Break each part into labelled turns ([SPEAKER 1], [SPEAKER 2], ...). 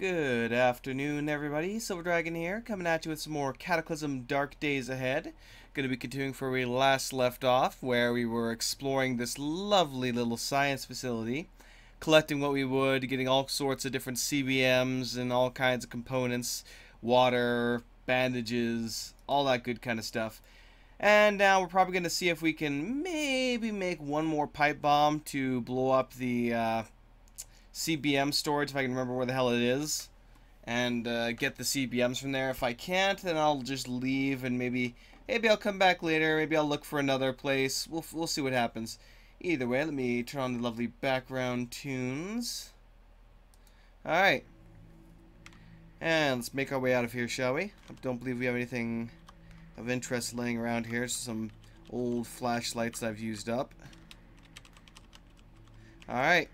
[SPEAKER 1] Good afternoon, everybody. Silver Dragon here, coming at you with some more Cataclysm Dark Days Ahead. Going to be continuing where we last left off, where we were exploring this lovely little science facility, collecting what we would, getting all sorts of different CBMs and all kinds of components, water, bandages, all that good kind of stuff. And now we're probably going to see if we can maybe make one more pipe bomb to blow up the CBM storage, if I can remember where the hell it is, and get the CBMs from there. If I can't, then I'll just leave and maybe I'll come back later. Maybe I'll look for another place. We'll see what happens. Either way, let me turn on the lovely background tunes. Alright. And let's make our way out of here, shall we? I don't believe we have anything of interest laying around here. Just some old flashlights I've used up. Alright.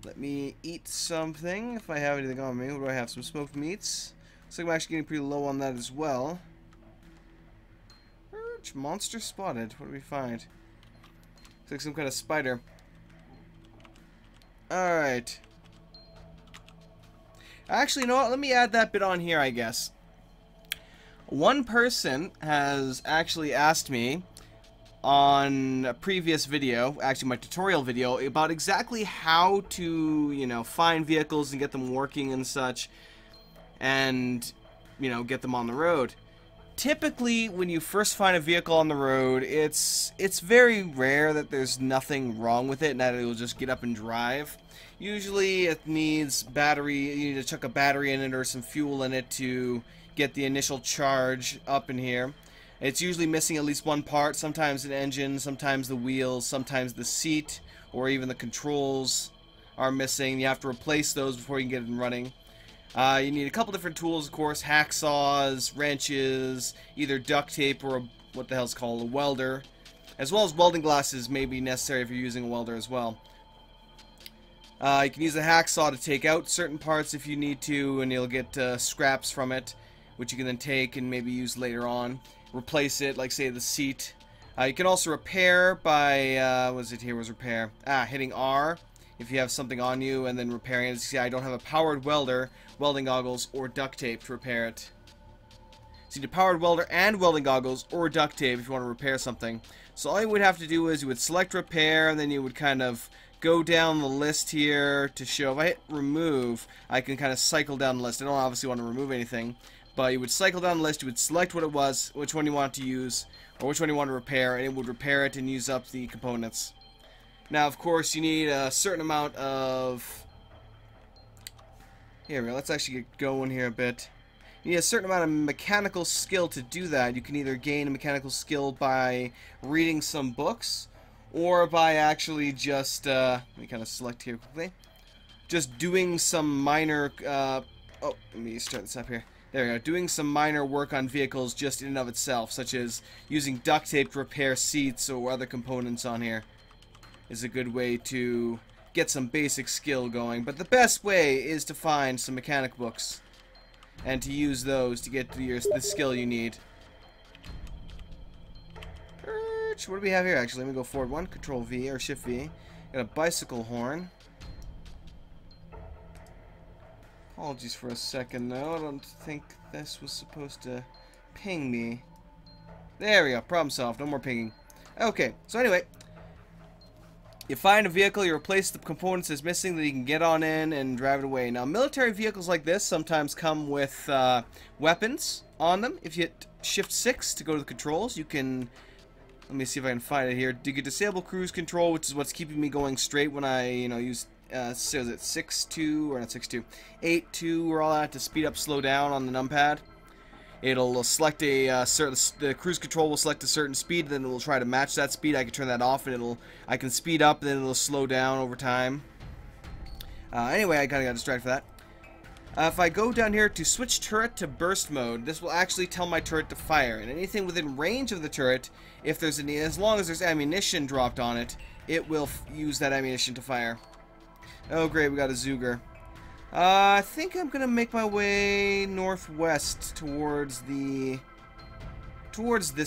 [SPEAKER 1] Let me eat something, if I have anything on me. What do I have? Some smoked meats. Looks like I'm actually getting pretty low on that as well. Monster spotted. What do we find? Looks like some kind of spider. Alright. Actually, you know what? Let me add that bit on here, I guess. One person has actually asked me on a previous video, actually my tutorial video, about exactly how to, find vehicles and get them working and such, and, get them on the road. Typically, when you first find a vehicle on the road, it's very rare that there's nothing wrong with it and that it will just get up and drive. Usually it needs battery, you need to chuck a battery in it or some fuel in it to get the initial charge up in here. It's usually missing at least one part, sometimes an engine, sometimes the wheels, sometimes the seat, or even the controls are missing. You have to replace those before you can get it running. You need a couple different tools, of course, hacksaws, wrenches, either duct tape or what the hell's called a welder, as well as welding glasses may be necessary if you're using a welder as well. You can use a hacksaw to take out certain parts if you need to, and you'll get scraps from it, which you can then take and maybe use later on. Replace it, like say the seat. You can also repair by, what is it here, was repair? Hitting R if you have something on you and then repairing it. As you see, I don't have a powered welder, welding goggles, or duct tape to repair it. So you need a powered welder and welding goggles or duct tape if you want to repair something. So all you would have to do is you would select repair and then you would kind of go down the list here to show. If I hit remove, I can kind of cycle down the list. I don't obviously want to remove anything. But you would cycle down the list, you would select what it was, which one you want to use, or which one you want to repair, and it would repair it and use up the components. Now, of course, you need a certain amount of... Here we go, let's actually get going here a bit. You need a certain amount of mechanical skill to do that. You can either gain a mechanical skill by reading some books, or by actually just, let me kind of select here quickly, just doing some minor, oh, let me start this up here. There we go, doing some minor work on vehicles just in and of itself, such as using duct tape to repair seats or other components on here, is a good way to get some basic skill going. But the best way is to find some mechanic books and to use those to get the skill you need. What do we have here, actually? Let me go forward one, Control V, or Shift V. Got a bicycle horn. Apologies for a second, though. I don't think this was supposed to ping me. There we go. Problem solved. No more pinging. Okay. So anyway, you find a vehicle, you replace the components that's missing, that you can get on in and drive it away. Now, military vehicles like this sometimes come with weapons on them. If you hit Shift 6 to go to the controls, you can... Let me see if I can find it here. You can disable cruise control, which is what's keeping me going straight when I, use... so is it 6-2 or not 6-2? 8-2 or all that to speed up, slow down on the numpad. It'll select a certain, the cruise control will select a certain speed, then it will try to match that speed. I can turn that off, and I can speed up, and then it'll slow down over time. Anyway, I kind of got distracted for that. If I go down here to switch turret to burst mode, this will actually tell my turret to fire, and anything within range of the turret, if there's any, as long as there's ammunition dropped on it, it will use that ammunition to fire. Oh great, we got a Zuger. I think I'm gonna make my way northwest towards this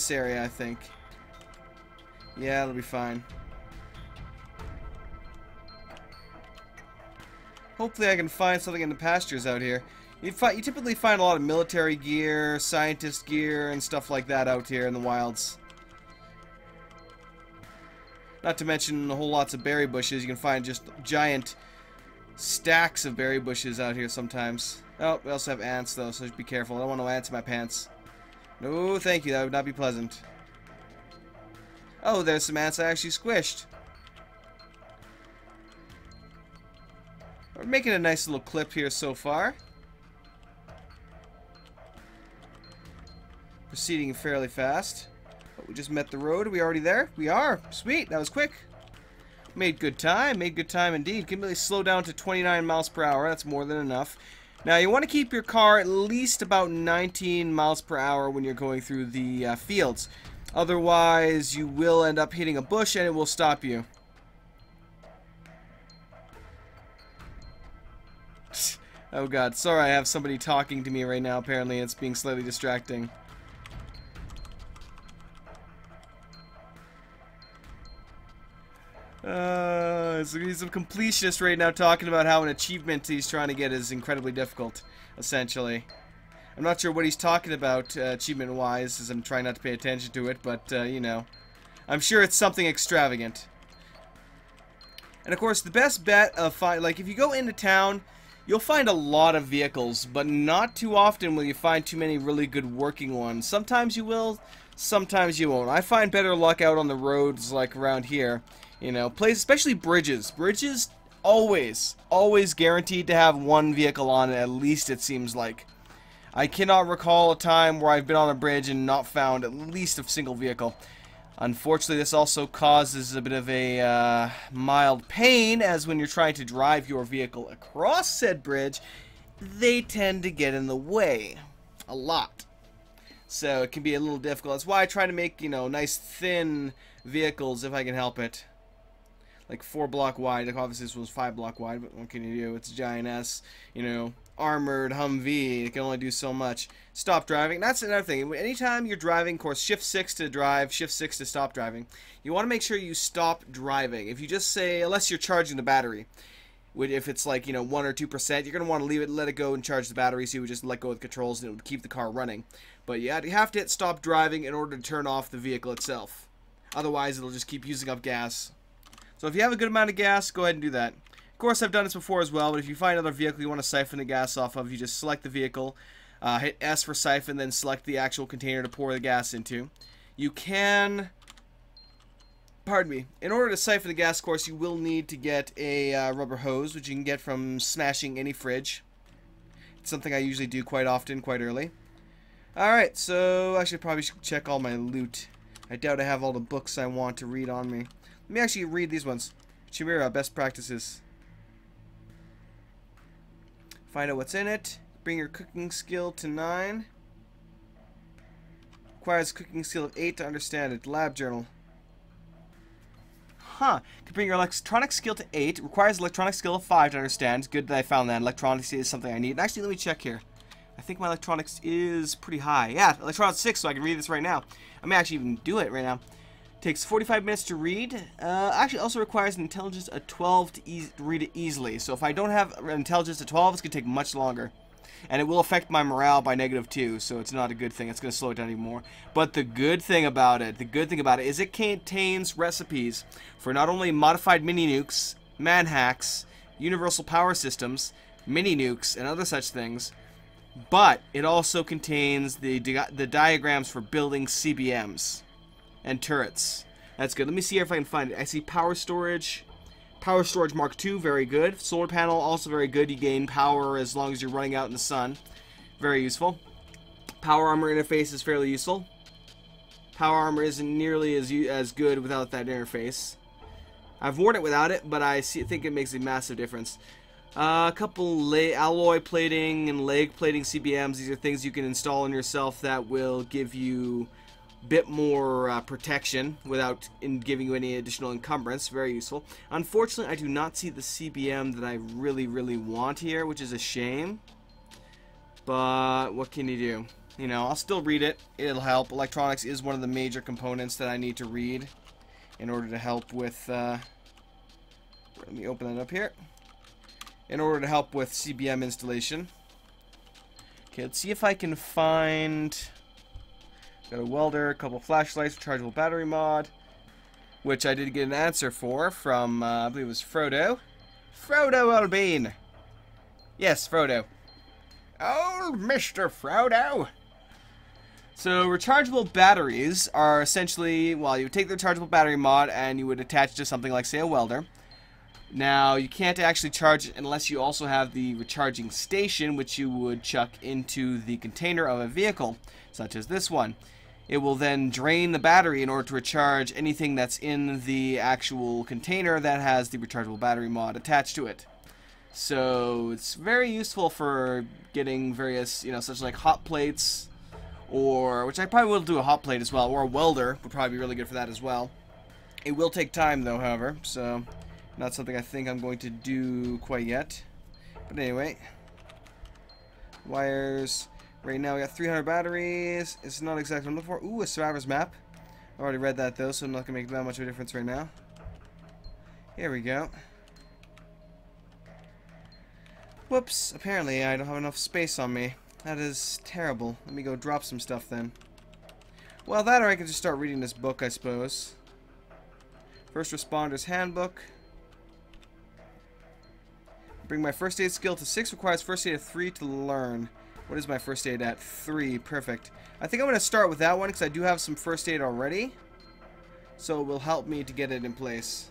[SPEAKER 1] area, I think. Yeah, it'll be fine. Hopefully I can find something in the pastures out here. You typically find a lot of military gear, scientist gear, and stuff like that out here in the wilds. Not to mention a whole lots of berry bushes. You can find just giant stacks of berry bushes out here sometimes. Oh, we also have ants though, so be careful. I don't want no ants in my pants. No, thank you. That would not be pleasant. Oh, there's some ants I actually squished. We're making a nice little clip here so far. Proceeding fairly fast. But we just met the road. Are we already there? We are. Sweet. That was quick. Made good time. Made good time indeed. Can really slow down to 29 miles per hour. That's more than enough. Now, you want to keep your car at least about 19 miles per hour when you're going through the fields. Otherwise, you will end up hitting a bush and it will stop you. Oh god, sorry, I have somebody talking to me right now. Apparently, it's being slightly distracting. So he's a completionist right now talking about how an achievement he's trying to get is incredibly difficult, essentially. I'm not sure what he's talking about achievement-wise, as I'm trying not to pay attention to it, but, you know. I'm sure it's something extravagant. And, of course, the best bet of like, if you go into town, you'll find a lot of vehicles, but not too often will you find too many really good working ones. Sometimes you will, sometimes you won't. I find better luck out on the roads, like around here. You know, especially bridges. Bridges, always guaranteed to have one vehicle on it, at least it seems like. I cannot recall a time where I've been on a bridge and not found at least a single vehicle. Unfortunately, this also causes a bit of a mild pain, as when you're trying to drive your vehicle across said bridge, they tend to get in the way. A lot. So it can be a little difficult. That's why I try to make, you know, nice thin vehicles if I can help it. Like 4 block wide. Like obviously this was 5 block wide, but what can you do? It's a giant S, you know, armored Humvee. It can only do so much. Stop driving. That's another thing. Anytime you're driving, of course, shift 6 to drive, shift 6 to stop driving. You want to make sure you stop driving. If you just say, unless you're charging the battery, if it's like, you know, 1 or 2%, you're going to want to leave it, let it go and charge the battery, so you would just let go of the controls and it would keep the car running. But yeah, you have to hit stop driving in order to turn off the vehicle itself. Otherwise, it'll just keep using up gas. So if you have a good amount of gas, go ahead and do that. Of course, I've done this before as well, but if you find another vehicle you want to siphon the gas off of, you just select the vehicle, hit S for siphon, then select the actual container to pour the gas into. You can... Pardon me. In order to siphon the gas, of course, you will need to get a rubber hose, which you can get from smashing any fridge. It's something I usually do quite often, quite early. Alright, so I should probably check all my loot. I doubt I have all the books I want to read on me. Let me actually read these ones. Chimera, best practices. Find out what's in it. Bring your cooking skill to 9. Requires cooking skill of 8 to understand it. Lab journal. Huh. Can bring your electronic skill to 8. Requires electronic skill of 5 to understand. Good that I found that. Electronics is something I need. And actually, let me check here. I think my electronics is pretty high. Yeah, electronics 6, so I can read this right now. I may actually even do it right now. Takes 45 minutes to read. Actually, also requires an intelligence of 12 to read it easily. So if I don't have an intelligence of 12, it's going to take much longer. And it will affect my morale by -2, so it's not a good thing. It's going to slow it down even more. But the good thing about it, is it contains recipes for not only modified mini-nukes, man-hacks, universal power systems, mini-nukes, and other such things, but it also contains the diagrams for building CBMs and turrets. That's good. Let me see if I can find it. I see power storage. Power storage Mark II, very good. Solar panel, also very good. You gain power as long as you're running out in the sun. Very useful. Power armor interface is fairly useful. Power armor isn't nearly as good without that interface. I've worn it without it, but I think it makes a massive difference. A couple alloy plating and leg plating CBMs. These are things you can install on yourself that will give you bit more protection without giving you any additional encumbrance. Very useful. Unfortunately, I do not see the CBM that I really want here, which is a shame. But what can you do? You know, I'll still read it. It'll help. Electronics is one of the major components that I need to read in order to help with... let me open that up here. in order to help with CBM installation. Okay, let's see if I can find... Got a welder, a couple flashlights, rechargeable battery mod, which I did get an answer for from, I believe it was Frodo. Frodo Albane! Yes, Frodo. Oh, Mr. Frodo! So, rechargeable batteries are essentially, well, you would take the rechargeable battery mod and you would attach to something like, say, a welder. Now, you can't actually charge it unless you also have the recharging station, which you would chuck into the container of a vehicle, such as this one. It will then drain the battery in order to recharge anything that's in the actual container that has the rechargeable battery mod attached to it. So, it's very useful for getting various, you know, such like hot plates, or, which I probably will do a hot plate as well, or a welder would probably be really good for that as well. It will take time though, however, so not something I think I'm going to do quite yet. But anyway, wires. Right now we got 300 batteries. It's not exactly what I'm looking for. Ooh, a survivor's map. I already read that though, so I'm not going to make that much of a difference right now. Here we go. Whoops, apparently I don't have enough space on me. That is terrible. Let me go drop some stuff then. Well, that or I can just start reading this book, I suppose. First Responder's Handbook. Bring my first aid skill to 6, requires first aid of 3 to learn. What is my first aid at? 3, perfect. I think I'm going to start with that one because I do have some first aid already. So it will help me to get it in place.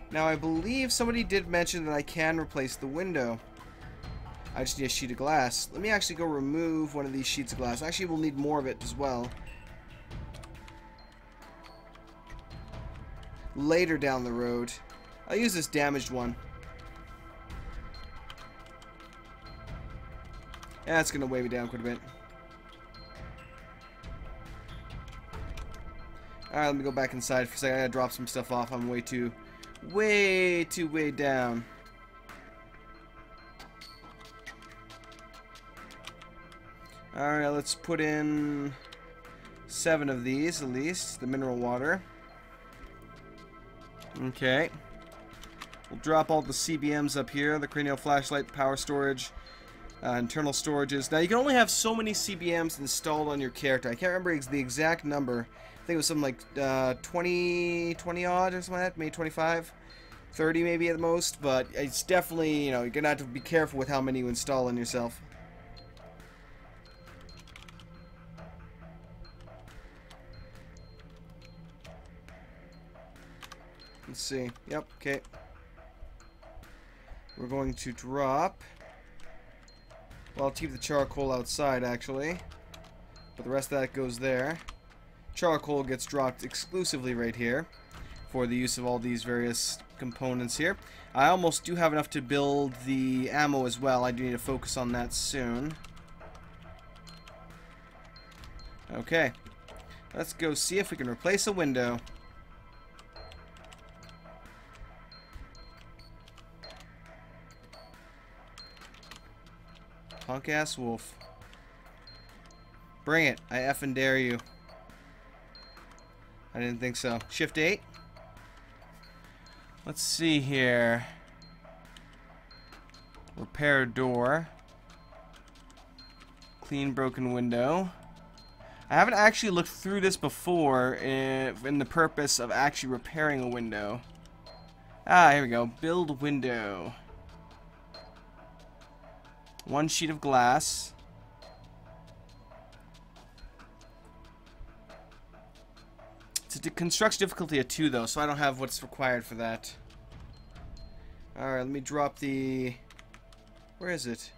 [SPEAKER 1] Now I believe somebody did mention that I can replace the window. I just need a sheet of glass. Let me actually go remove one of these sheets of glass. Actually, we'll need more of it as well. Later down the road. I'll use this damaged one. Yeah, that's going to weigh me down quite a bit. Alright, let me go back inside for a second. I gotta drop some stuff off. I'm way too down. Alright, let's put in 7 of these at least. The mineral water. Okay. We'll drop all the CBMs up here. The cranial flashlight, power storage, internal storages. Now, you can only have so many CBMs installed on your character. I can't remember the exact number. I think it was something like 20 odd or something like that. Maybe 25. 30 maybe at the most. But it's definitely, you know, you're going to have to be careful with how many you install on yourself. Let's see. Yep, okay. We're going to drop... Well, I'll keep the charcoal outside, actually. But the rest of that goes there. Charcoal gets dropped exclusively right here for the use of all these various components here. I almost do have enough to build the ammo as well. I do need to focus on that soon. Okay. Let's go see if we can replace a window. Punk-ass wolf. Bring it. I effing dare you. I didn't think so. Shift 8. Let's see here. Repair door. Clean broken window. I haven't actually looked through this before in the purpose of actually repairing a window. Ah, here we go. Build window. 1 sheet of glass. It's a construction difficulty of 2 though, so I don't have what's required for that. Alright, let me drop the... Where is it?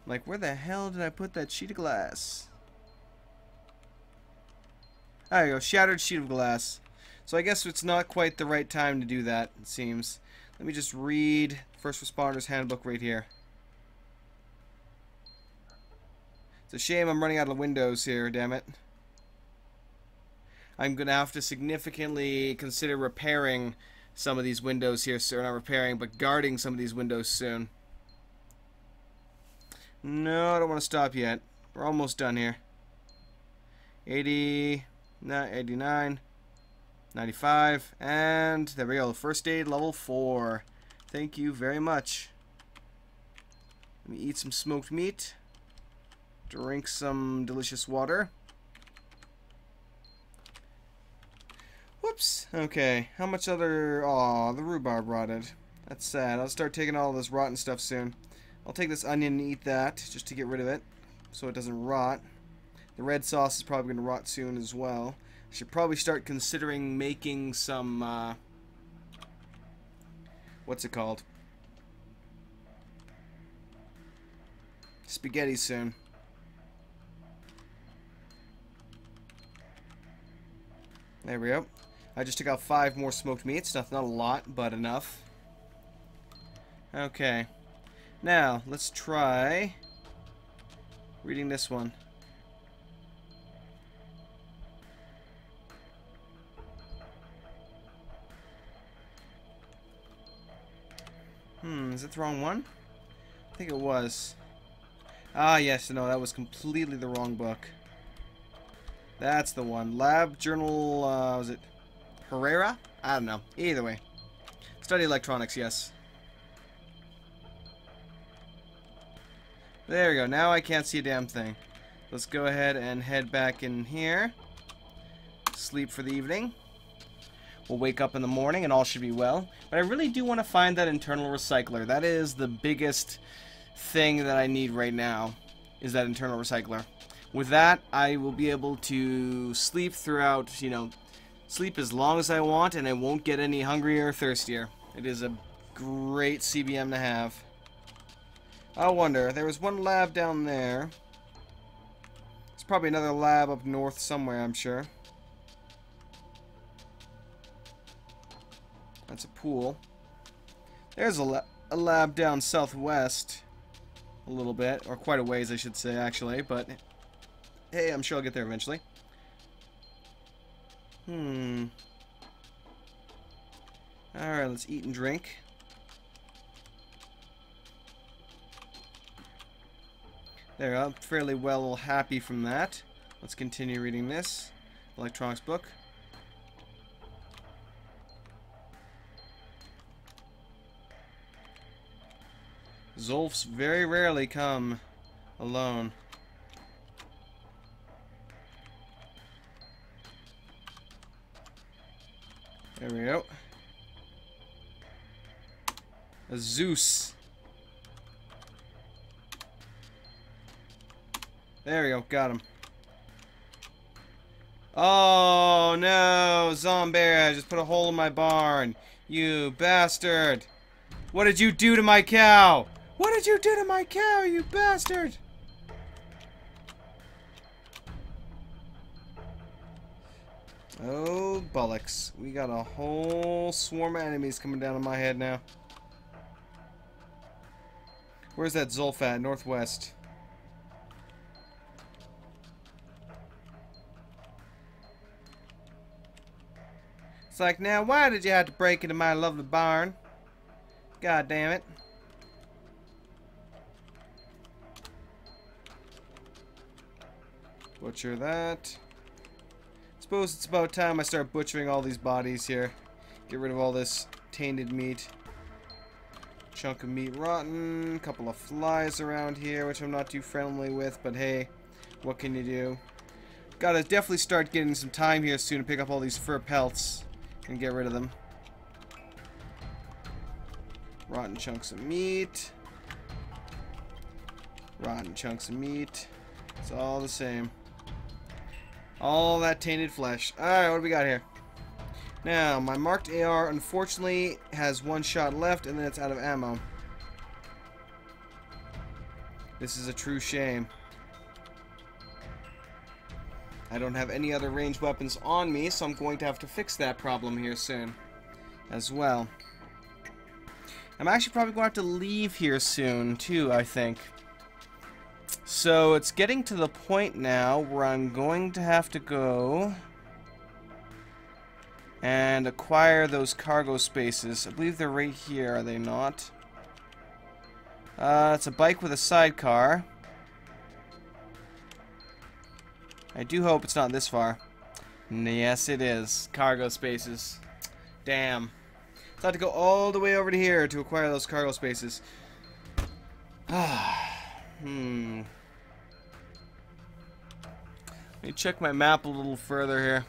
[SPEAKER 1] Like, where the hell did I put that sheet of glass? There you go, shattered sheet of glass. So I guess it's not quite the right time to do that, it seems. Let me just read First Responder's Handbook right here. It's a shame I'm running out of windows here, damn it. I'm going to have to significantly consider repairing some of these windows here, sir. Not repairing, but guarding some of these windows soon. No, I don't want to stop yet. We're almost done here. 80, 89, 95, and there we go. First aid level 4. Thank you very much. Let me eat some smoked meat. Drink some delicious water. Whoops. Okay. How much other... Aw, the rhubarb rotted. That's sad. I'll start taking all this rotten stuff soon. I'll take this onion and eat that, just to get rid of it, so it doesn't rot. The red sauce is probably going to rot soon as well. I should probably start considering making some, what's it called? Spaghetti soon. There we go. I just took out 5 more smoked meats. Not a lot, but enough. Okay. Now, let's try reading this one. Is it the wrong one? I think it was. Ah, yes, no, that was completely the wrong book. That's the one. Lab Journal, was it Herrera? I don't know. Either way. Study electronics, yes. There we go. Now I can't see a damn thing. Let's go ahead and head back in here. Sleep for the evening. We'll wake up in the morning and all should be well. But I really do want to find that internal recycler. That is the biggest thing that I need right now, is that internal recycler. With that, I will be able to sleep throughout, you know, sleep as long as I want, and I won't get any hungrier or thirstier. It is a great CBM to have. I wonder, there was one lab down there. There's probably another lab up north somewhere, I'm sure. That's a pool. There's a lab down southwest. A little bit, or quite a ways I should say, actually, but hey, I'm sure I'll get there eventually. Alright, let's eat and drink. There, I'm fairly well happy from that. Let's continue reading this electronics book. Zolfs very rarely come alone. There we go. A Zeus. There we go, got him. Oh no, zombie, I just put a hole in my barn. You bastard. What did you do to my cow? What did you do to my cow, you bastard? Oh, bollocks. We got a whole swarm of enemies coming down on my head now. Where's that Zolf at? Northwest. It's like, now why did you have to break into my lovely barn? God damn it. Butcher that. Suppose it's about time I start butchering all these bodies here. Get rid of all this tainted meat. Chunk of meat rotten. Couple of flies around here, which I'm not too friendly with, but hey, what can you do? Gotta definitely start getting some time here soon to pick up all these fur pelts and get rid of them. Rotten chunks of meat. Rotten chunks of meat. It's all the same. All that tainted flesh. Alright, what do we got here? Now, my marked AR unfortunately has 1 shot left and then it's out of ammo. This is a true shame. I don't have any other ranged weapons on me, so I'm going to have to fix that problem here soon as well. I'm actually probably going to have to leave here soon too, I think. So it's getting to the point now where I'm going to have to go and acquire those cargo spaces. I believe they're right here, are they not? It's a bike with a sidecar. I do hope it's not this far. Yes, it is. Cargo spaces. Damn. So I have to go all the way over to here to acquire those cargo spaces. Let me check my map a little further here.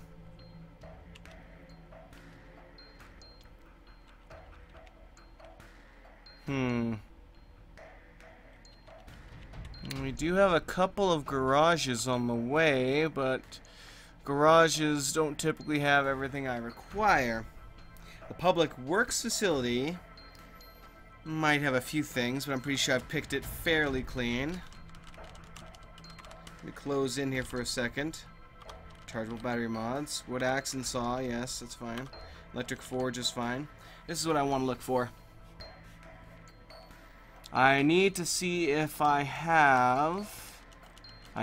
[SPEAKER 1] We do have a couple of garages on the way, but garages don't typically have everything I require. The public works facility might have a few things, but I'm pretty sure I've picked it fairly clean. Let me close in here for a second. Chargeable battery mods. Wood axe and saw, yes, that's fine. Electric forge is fine. This is what I want to look for. I need to see if I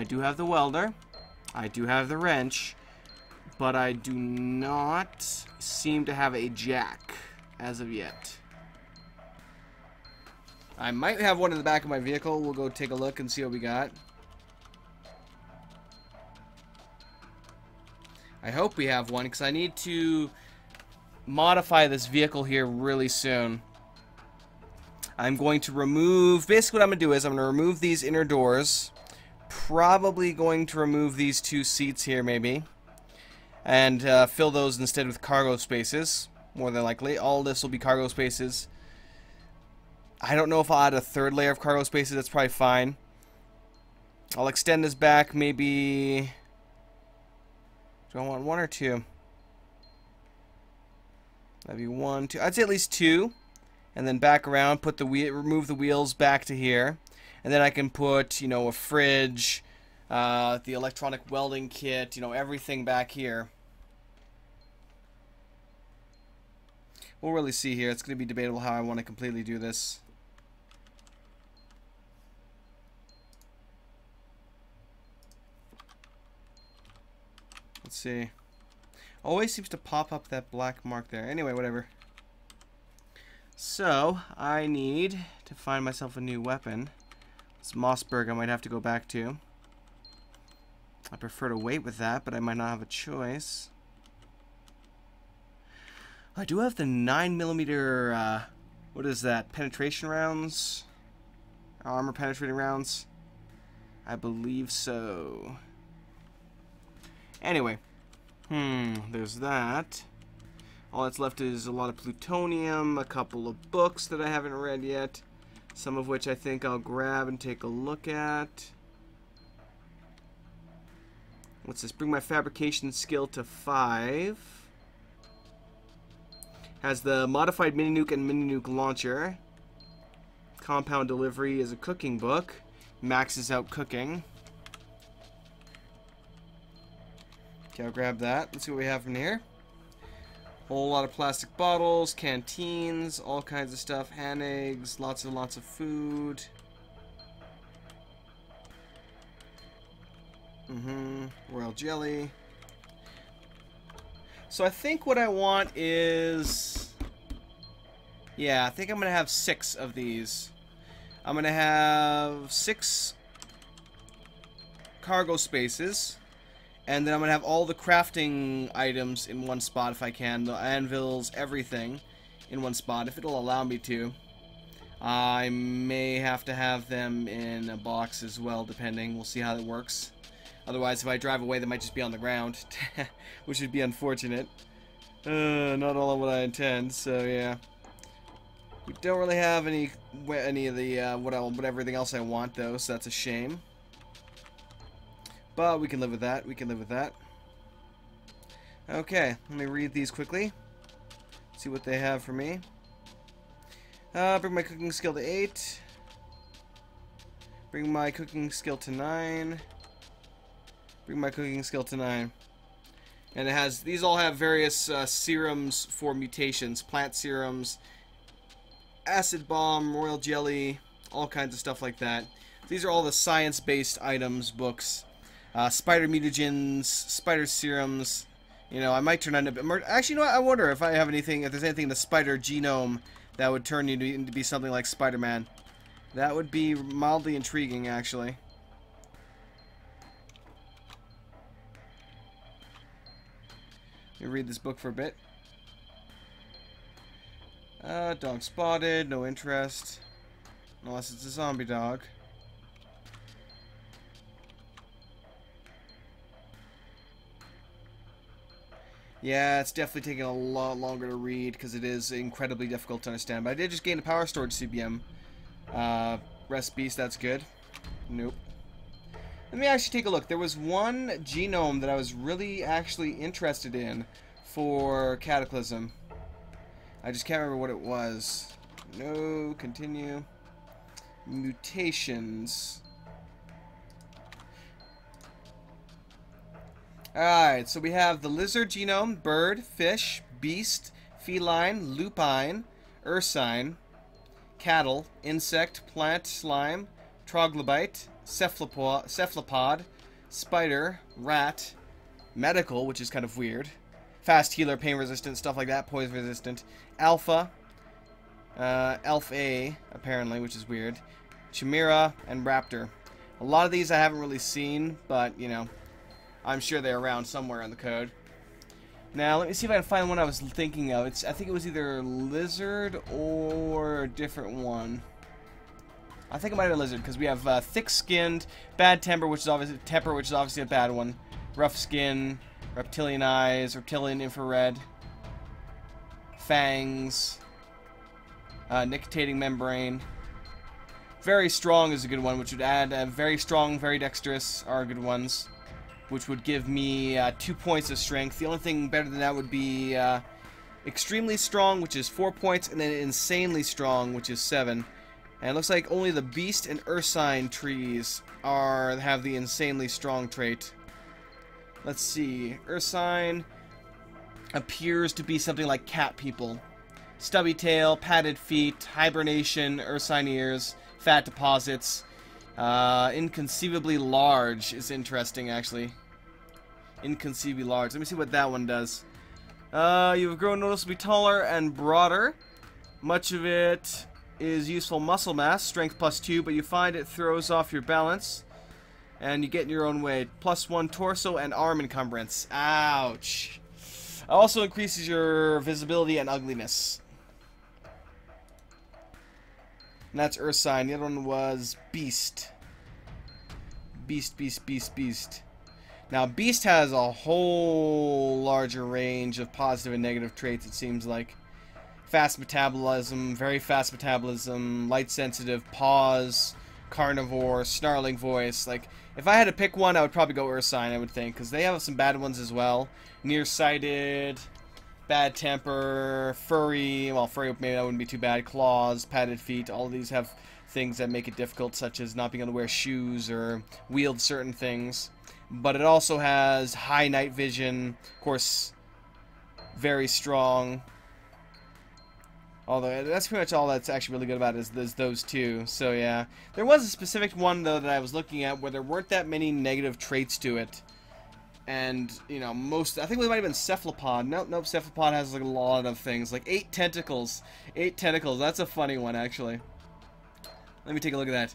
[SPEAKER 1] do have the welder. I do have the wrench. But I do not seem to have a jack as of yet. I might have one in the back of my vehicle. We'll go take a look and see what we got. I hope we have one, because I need to modify this vehicle here really soon. I'm going to remove... Basically what I'm going to do is I'm going to remove these inner doors. Probably going to remove these two seats here, maybe. And fill those instead with cargo spaces. More than likely. All this will be cargo spaces. I don't know if I'll add a third layer of cargo spaces. That's probably fine. I'll extend this back maybe... Do I want one or two? That'd be one, two. I'd say at least two. And then back around, put the remove the wheels back to here. And then I can put, you know, a fridge, the electronic welding kit, you know, everything back here. We'll really see here. It's going to be debatable how I want to completely do this. Let's see. Always seems to pop up that black mark there. Anyway, whatever. So, I need to find myself a new weapon. This Mossberg I might have to go back to. I prefer to wait with that, but I might not have a choice. I do have the 9mm, what is that? Penetration rounds? Armor penetrating rounds? I believe so. Anyway. There's that. All that's left is a lot of plutonium, a couple of books that I haven't read yet. Some of which I think I'll grab and take a look at. What's this? Bring my fabrication skill to 5. Has the modified mini nuke and mini nuke launcher. Compound delivery is a cooking book. Maxes out cooking. Okay, I'll grab that. Let's see what we have from here. Whole lot of plastic bottles, canteens, all kinds of stuff, hand eggs, lots and lots of food. Royal jelly. So I think what I want is... Yeah, I think I'm going to have 6 of these. I'm going to have 6 cargo spaces. And then I'm going to have all the crafting items in one spot if I can. The anvils, everything in one spot, if it'll allow me to. I may have to have them in a box as well, depending. We'll see how that works. Otherwise, if I drive away, they might just be on the ground, which would be unfortunate. Not all of what I intend, so yeah. We don't really have any of the what everything else I want, though, so that's a shame. But we can live with that. We can live with that. Okay, let me read these quickly. See what they have for me. Bring my cooking skill to 8. Bring my cooking skill to 9. Bring my cooking skill to 9. And it has, these all have various serums for mutations. Plant serums, acid bomb, royal jelly, all kinds of stuff like that. These are all the science-based items, books. Spider mutagens, spider serums. You know, I might turn on a... Actually, you know what? I wonder if I have anything, if there's anything in the spider genome that would turn you into be something like Spider-Man. That would be mildly intriguing, actually. me read this book for a bit. Dog spotted, no interest. Unless it's a zombie dog. Yeah, it's definitely taking a lot longer to read because it is incredibly difficult to understand. But I did just gain a power storage CBM. Rest beast, that's good. Nope. Let me actually take a look. There was one genome that I was really actually interested in for Cataclysm. I just can't remember what it was. No, continue. Mutations. Alright, so we have the lizard genome, bird, fish, beast, feline, lupine, ursine, cattle, insect, plant, slime, troglobite, cephalopod, spider, rat, medical, which is kind of weird, fast healer, pain resistant, stuff like that, poison resistant, alpha, Elf-A, apparently, which is weird, chimera, and raptor. A lot of these I haven't really seen, but, you know, I'm sure they're around somewhere in the code. Now, let me see if I can find one I was thinking of. I think it was either lizard or a different one. I think it might have been lizard, because we have thick-skinned, bad temper, which is obviously a bad one. Rough skin, reptilian eyes, reptilian infrared, fangs, nictitating membrane. Very strong is a good one, which would add very strong, very dexterous are good ones, which would give me 2 points of strength. The only thing better than that would be extremely strong, which is 4 points, and then insanely strong, which is 7. And it looks like only the beast and ursine trees have the insanely strong trait. Let's see. Ursine appears to be something like cat people. Stubby tail, padded feet, hibernation, ursine ears, fat deposits. Inconceivably large is interesting, actually. Inconceivably large. Let me see what that one does. You have grown noticeably taller and broader. Much of it is useful muscle mass, strength +2, but you find it throws off your balance, and you get in your own way. +1 torso and arm encumbrance. Ouch. Also increases your visibility and ugliness. And that's Ursine. The other one was Beast. Beast. Now, Beast has a whole larger range of positive and negative traits, it seems like. Fast metabolism, very fast metabolism, light sensitive, paws, carnivore, snarling voice. Like, if I had to pick one, I would probably go Ursine, I would think, because they have some bad ones as well. Nearsighted, bad temper, furry, well, furry maybe that wouldn't be too bad, claws, padded feet, all of these have things that make it difficult, such as not being able to wear shoes or wield certain things. But it also has high night vision, of course, very strong. Although, that's pretty much all that's actually really good about it is those two. So, yeah. There was a specific one, though, that I was looking at where there weren't that many negative traits to it. And, you know, I think it might have been cephalopod. Nope, cephalopod has, like, a lot of things. Like, 8 tentacles. 8 tentacles. That's a funny one, actually. Let me take a look at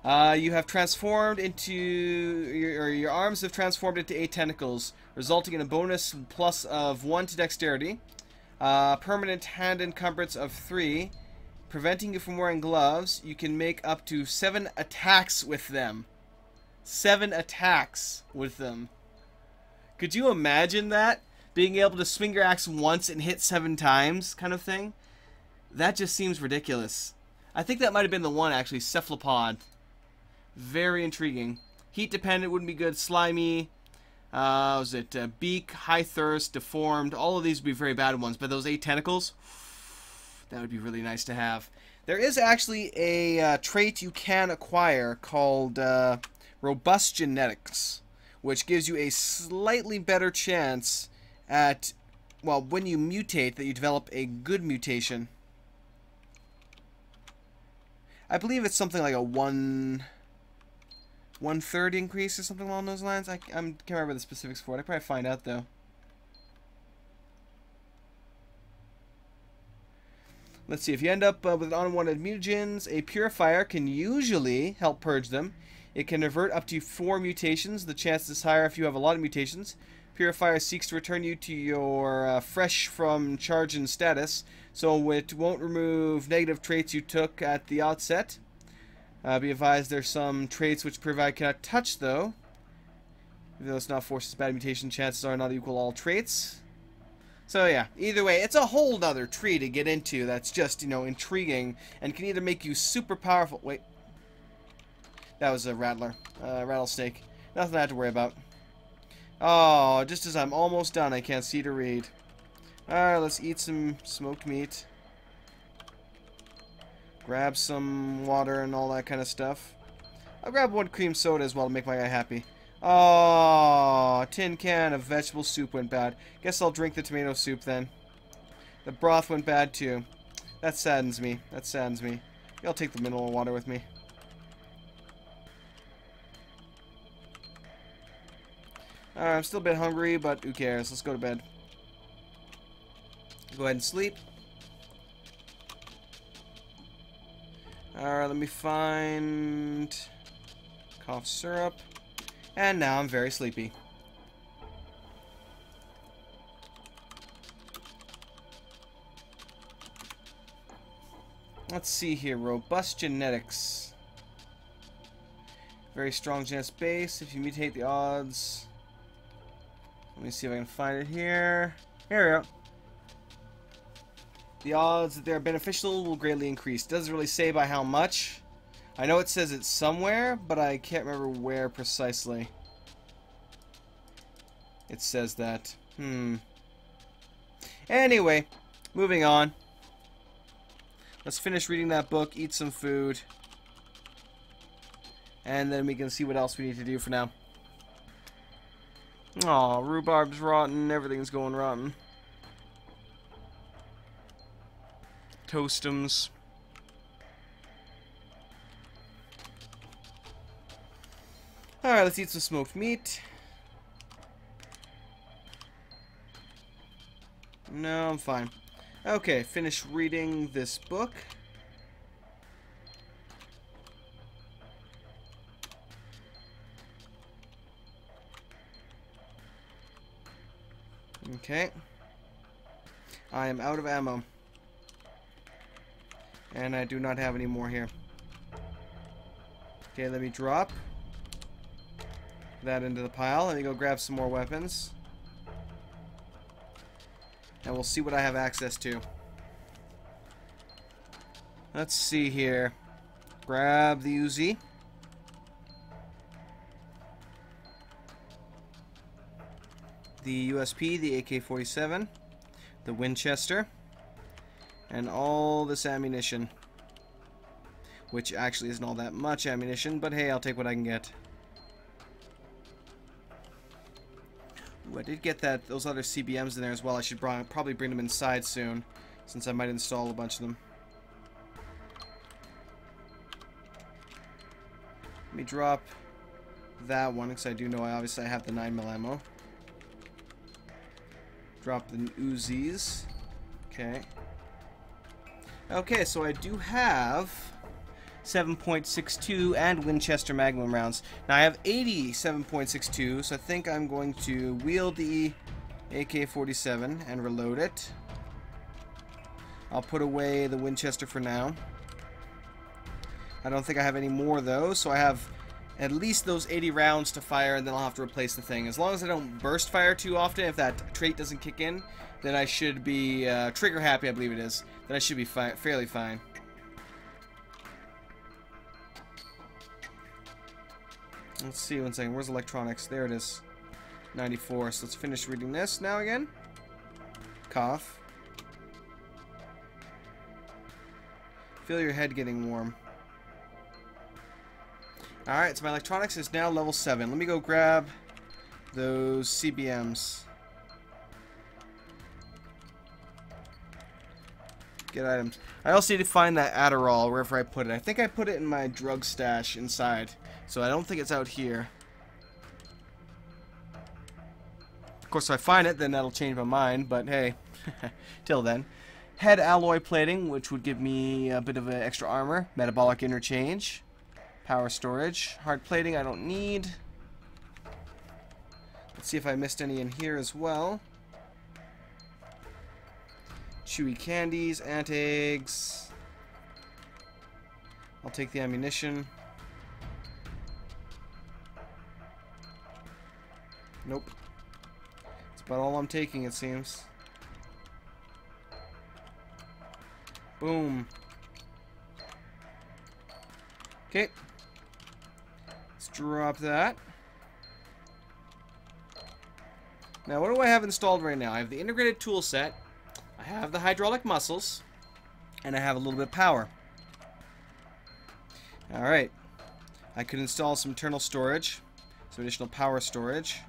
[SPEAKER 1] that. You have transformed into... Your arms have transformed into 8 tentacles, resulting in a bonus plus of 1 to dexterity. Permanent hand encumbrance of 3, preventing you from wearing gloves. You can make up to 7 attacks with them. 7 attacks with them. Could you imagine that? Being able to swing your axe once and hit 7 times, kind of thing? That just seems ridiculous. I think that might have been the one, actually, cephalopod. Very intriguing. Heat dependent wouldn't be good. Slimy. Was it beak, high thirst, deformed? All of these would be very bad ones, but those 8 tentacles, that would be really nice to have. There is actually a trait you can acquire called robust genetics, which gives you a slightly better chance at, well, when you mutate, that you develop a good mutation. I believe it's something like a 1/3 increase or something along those lines. I can't remember the specifics for it. I probably find out, though. Let's see. If you end up with unwanted mutagens, a purifier can usually help purge them. It can avert up to 4 mutations. The chance is higher if you have a lot of mutations. Purifier seeks to return you to your fresh from charging status, so it won't remove negative traits you took at the outset. Be advised there's some traits which Purifier cannot touch, though. Even though it's not forced as bad mutation, chances are not equal all traits. So yeah, either way, it's a whole nother tree to get into that's just, you know, intriguing and can either make you super powerful. Wait. That was a rattler. Rattlesnake. Nothing I have to worry about. Oh, just as I'm almost done, I can't see to read. Alright, let's eat some smoked meat. Grab some water and all that kind of stuff. I'll grab one cream soda as well to make my guy happy. Oh, a tin can of vegetable soup went bad. Guess I'll drink the tomato soup then. The broth went bad too. That saddens me. That saddens me. I'll take the mineral water with me. I'm still a bit hungry, but who cares? Let's go to bed. Go ahead and sleep. Alright, let me find cough syrup. And now I'm very sleepy. Let's see here. Robust genetics. Very strong genetics base. If you mutate, the odds. Let me see if I can find it here. Here we go. The odds that they're beneficial will greatly increase. Doesn't really say by how much. I know it says it's somewhere, but I can't remember where precisely. It says that. Anyway, moving on. Let's finish reading that book, eat some food, and then we can see what else we need to do for now. Aw, rhubarb's rotten, everything's going rotten. Toastums. Alright, let's eat some smoked meat. No, I'm fine. Okay, finish reading this book. Okay. I am out of ammo. And I do not have any more here. Okay, let me drop that into the pile. Let me go grab some more weapons. And we'll see what I have access to. Let's see here. Grab the Uzi. The USP, the AK-47, the Winchester, and all this ammunition. Which actually isn't all that much ammunition, but hey, I'll take what I can get. Ooh, I did get those other CBMs in there as well. I should probably bring them inside soon, since I might install a bunch of them. Let me drop that one, because I do know obviously I have the 9mm ammo. Drop the Uzis. Okay. Okay, so I do have 7.62 and Winchester Magnum rounds. Now I have 80 7.62, so I think I'm going to wield the AK-47 and reload it. I'll put away the Winchester for now. I don't think I have any more though, so I have at least those 80 rounds to fire, and then I'll have to replace the thing. As long as I don't burst fire too often, if that trait doesn't kick in, then I should be trigger happy, I believe it is. Then I should be fairly fine. Let's see, one second. Where's electronics? There it is. 94. So let's finish reading this now again. Cough. Feel your head getting warm. Alright, so my electronics is now level 7. Let me go grab those CBMs. Get items. I also need to find that Adderall wherever I put it. I think I put it in my drug stash inside. So I don't think it's out here. Of course, if I find it, then that'll change my mind. But hey, till then. Head alloy plating, which would give me a bit of extra armor. Metabolic interchange. Power storage. Hard plating I don't need. Let's see if I missed any in here as well. Chewy candies, ant eggs. I'll take the ammunition. Nope. That's about all I'm taking, it seems. Boom. Okay. Let's drop that. Now, what do I have installed right now? I have the integrated tool set, I have the hydraulic muscles, and I have a little bit of power. Alright. I could install some internal storage, some additional power storage.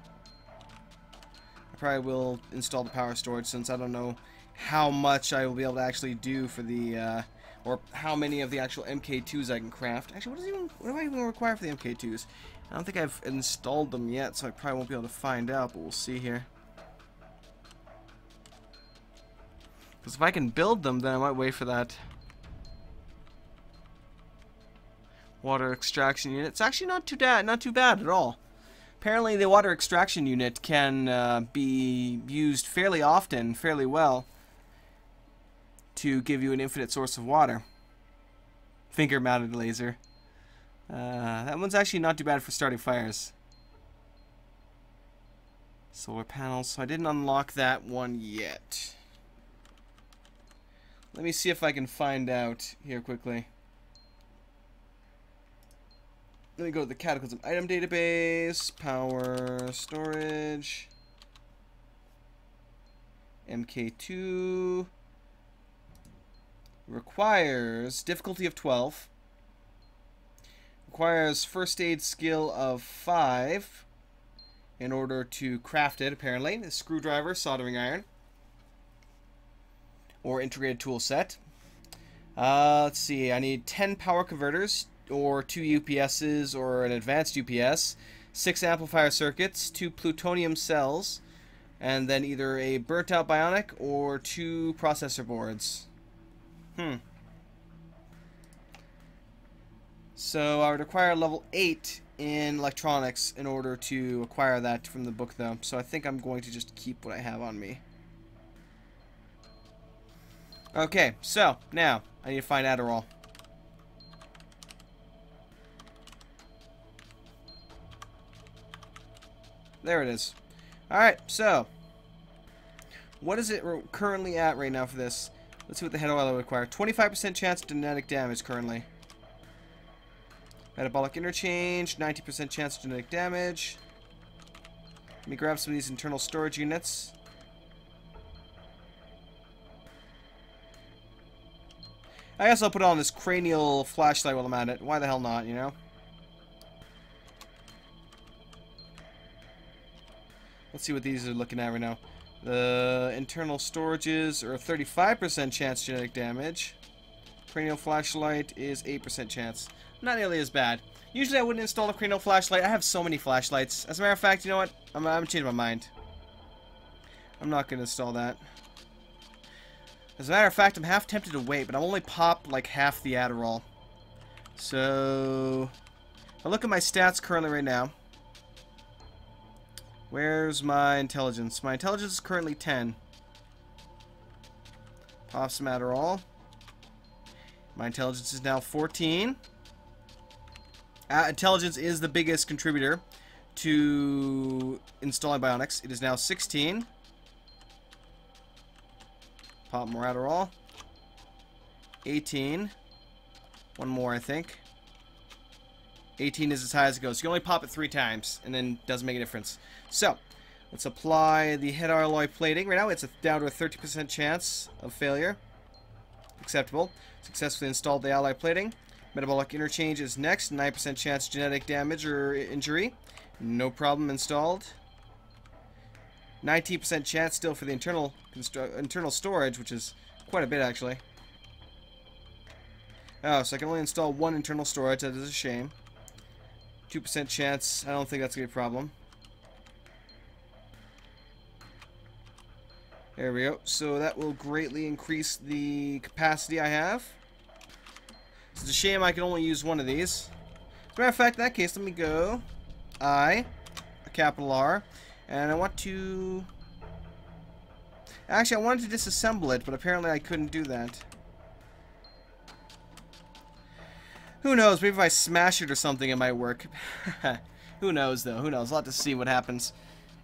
[SPEAKER 1] I probably will install the power storage since I don't know how much I will be able to actually do for the, or how many of the actual MK2s I can craft. Actually, what do I even require for the MK2s? I don't think I've installed them yet, so I probably won't be able to find out, but we'll see here. Because if I can build them, then I might wait for that water extraction unit. It's actually not too bad at all. Apparently, the water extraction unit can be used fairly often, fairly well, to give you an infinite source of water. Finger-mounted laser. That one's actually not too bad for starting fires. Solar panels. So I didn't unlock that one yet. Let me see if I can find out here quickly. Let me go to the Cataclysm item database. Power storage. MK2. Requires difficulty of 12. Requires first aid skill of 5 in order to craft it, apparently. A screwdriver, soldering iron, or integrated tool set. Let's see, I need 10 power converters, or 2 UPSs, or an advanced UPS, 6 amplifier circuits, 2 plutonium cells, and then either a burnt out bionic or 2 processor boards. So I would require level 8 in electronics in order to acquire that from the book, though. So I think I'm going to just keep what I have on me. Okay, so now I need to find Adderall. There it is. Alright, so what is it currently at right now for this? Let's see what the head oil would require. 25% chance of genetic damage currently. Metabolic interchange, 90% chance of genetic damage. Let me grab some of these internal storage units. I guess I'll put on this cranial flashlight while I'm at it. Why the hell not, you know? Let's see what these are looking at right now. The internal storages are 35% chance genetic damage. Cranial flashlight is 8% chance. Not nearly as bad. Usually I wouldn't install a cranial flashlight. I have so many flashlights. As a matter of fact, you know what? I'm gonna change my mind. I'm not gonna install that. As a matter of fact, I'm half tempted to wait, but I'll only pop like half the Adderall. So I look at my stats currently right now. Where's my intelligence? My intelligence is currently 10. Pop some Adderall. My intelligence is now 14. Intelligence is the biggest contributor to installing bionics. It is now 16. Pop more Adderall. 18. One more, I think. 18 is as high as it goes. You can only pop it 3 times, and then it doesn't make a difference. So, let's apply the head alloy plating. Right now, it's down to a 30% chance of failure. Acceptable. Successfully installed the alloy plating. Metabolic interchange is next. 9% chance genetic damage or injury. No problem, installed. 19% chance still for the internal storage, which is quite a bit, actually. Oh, so I can only install 1 internal storage. That is a shame. 2% chance. I don't think that's going to be a problem. There we go. So that will greatly increase the capacity I have. It's a shame I can only use 1 of these. As a matter of fact, in that case, let me go I, a capital R, And I want to... Actually, I wanted to disassemble it, but apparently I couldn't do that. Who knows? Maybe if I smash it or something, it might work. Who knows, though? Who knows? I'll have to see what happens.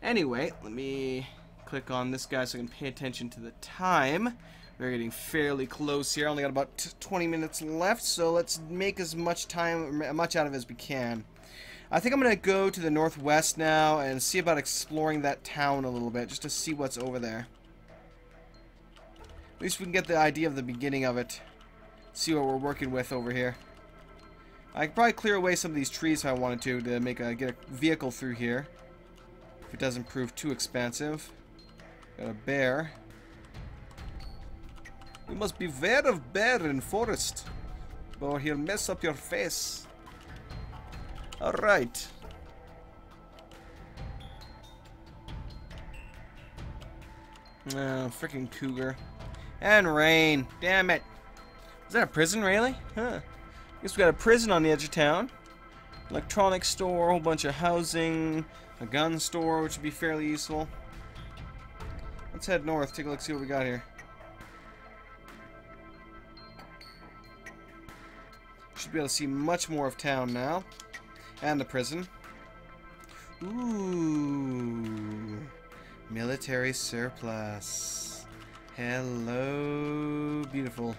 [SPEAKER 1] Anyway, let me click on this guy so I can pay attention to the time. We're getting fairly close here. Only got about 20 minutes left, so let's make as much out of it as we can. I think I'm going to go to the northwest now and see about exploring that town a little bit, just to see what's over there. At least we can get the idea of the beginning of it. See what we're working with over here. I could probably clear away some of these trees if I wanted to make get a vehicle through here. If it doesn't prove too expansive. Got a bear. You must beware of bear in forest, or he'll mess up your face. Alright. Oh, freaking cougar. And rain. Damn it. Is that a prison, really? Huh. Guess we got a prison on the edge of town. Electronics store, a whole bunch of housing, a gun store, which would be fairly useful. Let's head north, take a look, see what we got here. Should be able to see much more of town now. And the prison. Ooh. Military surplus. Hello. Beautiful.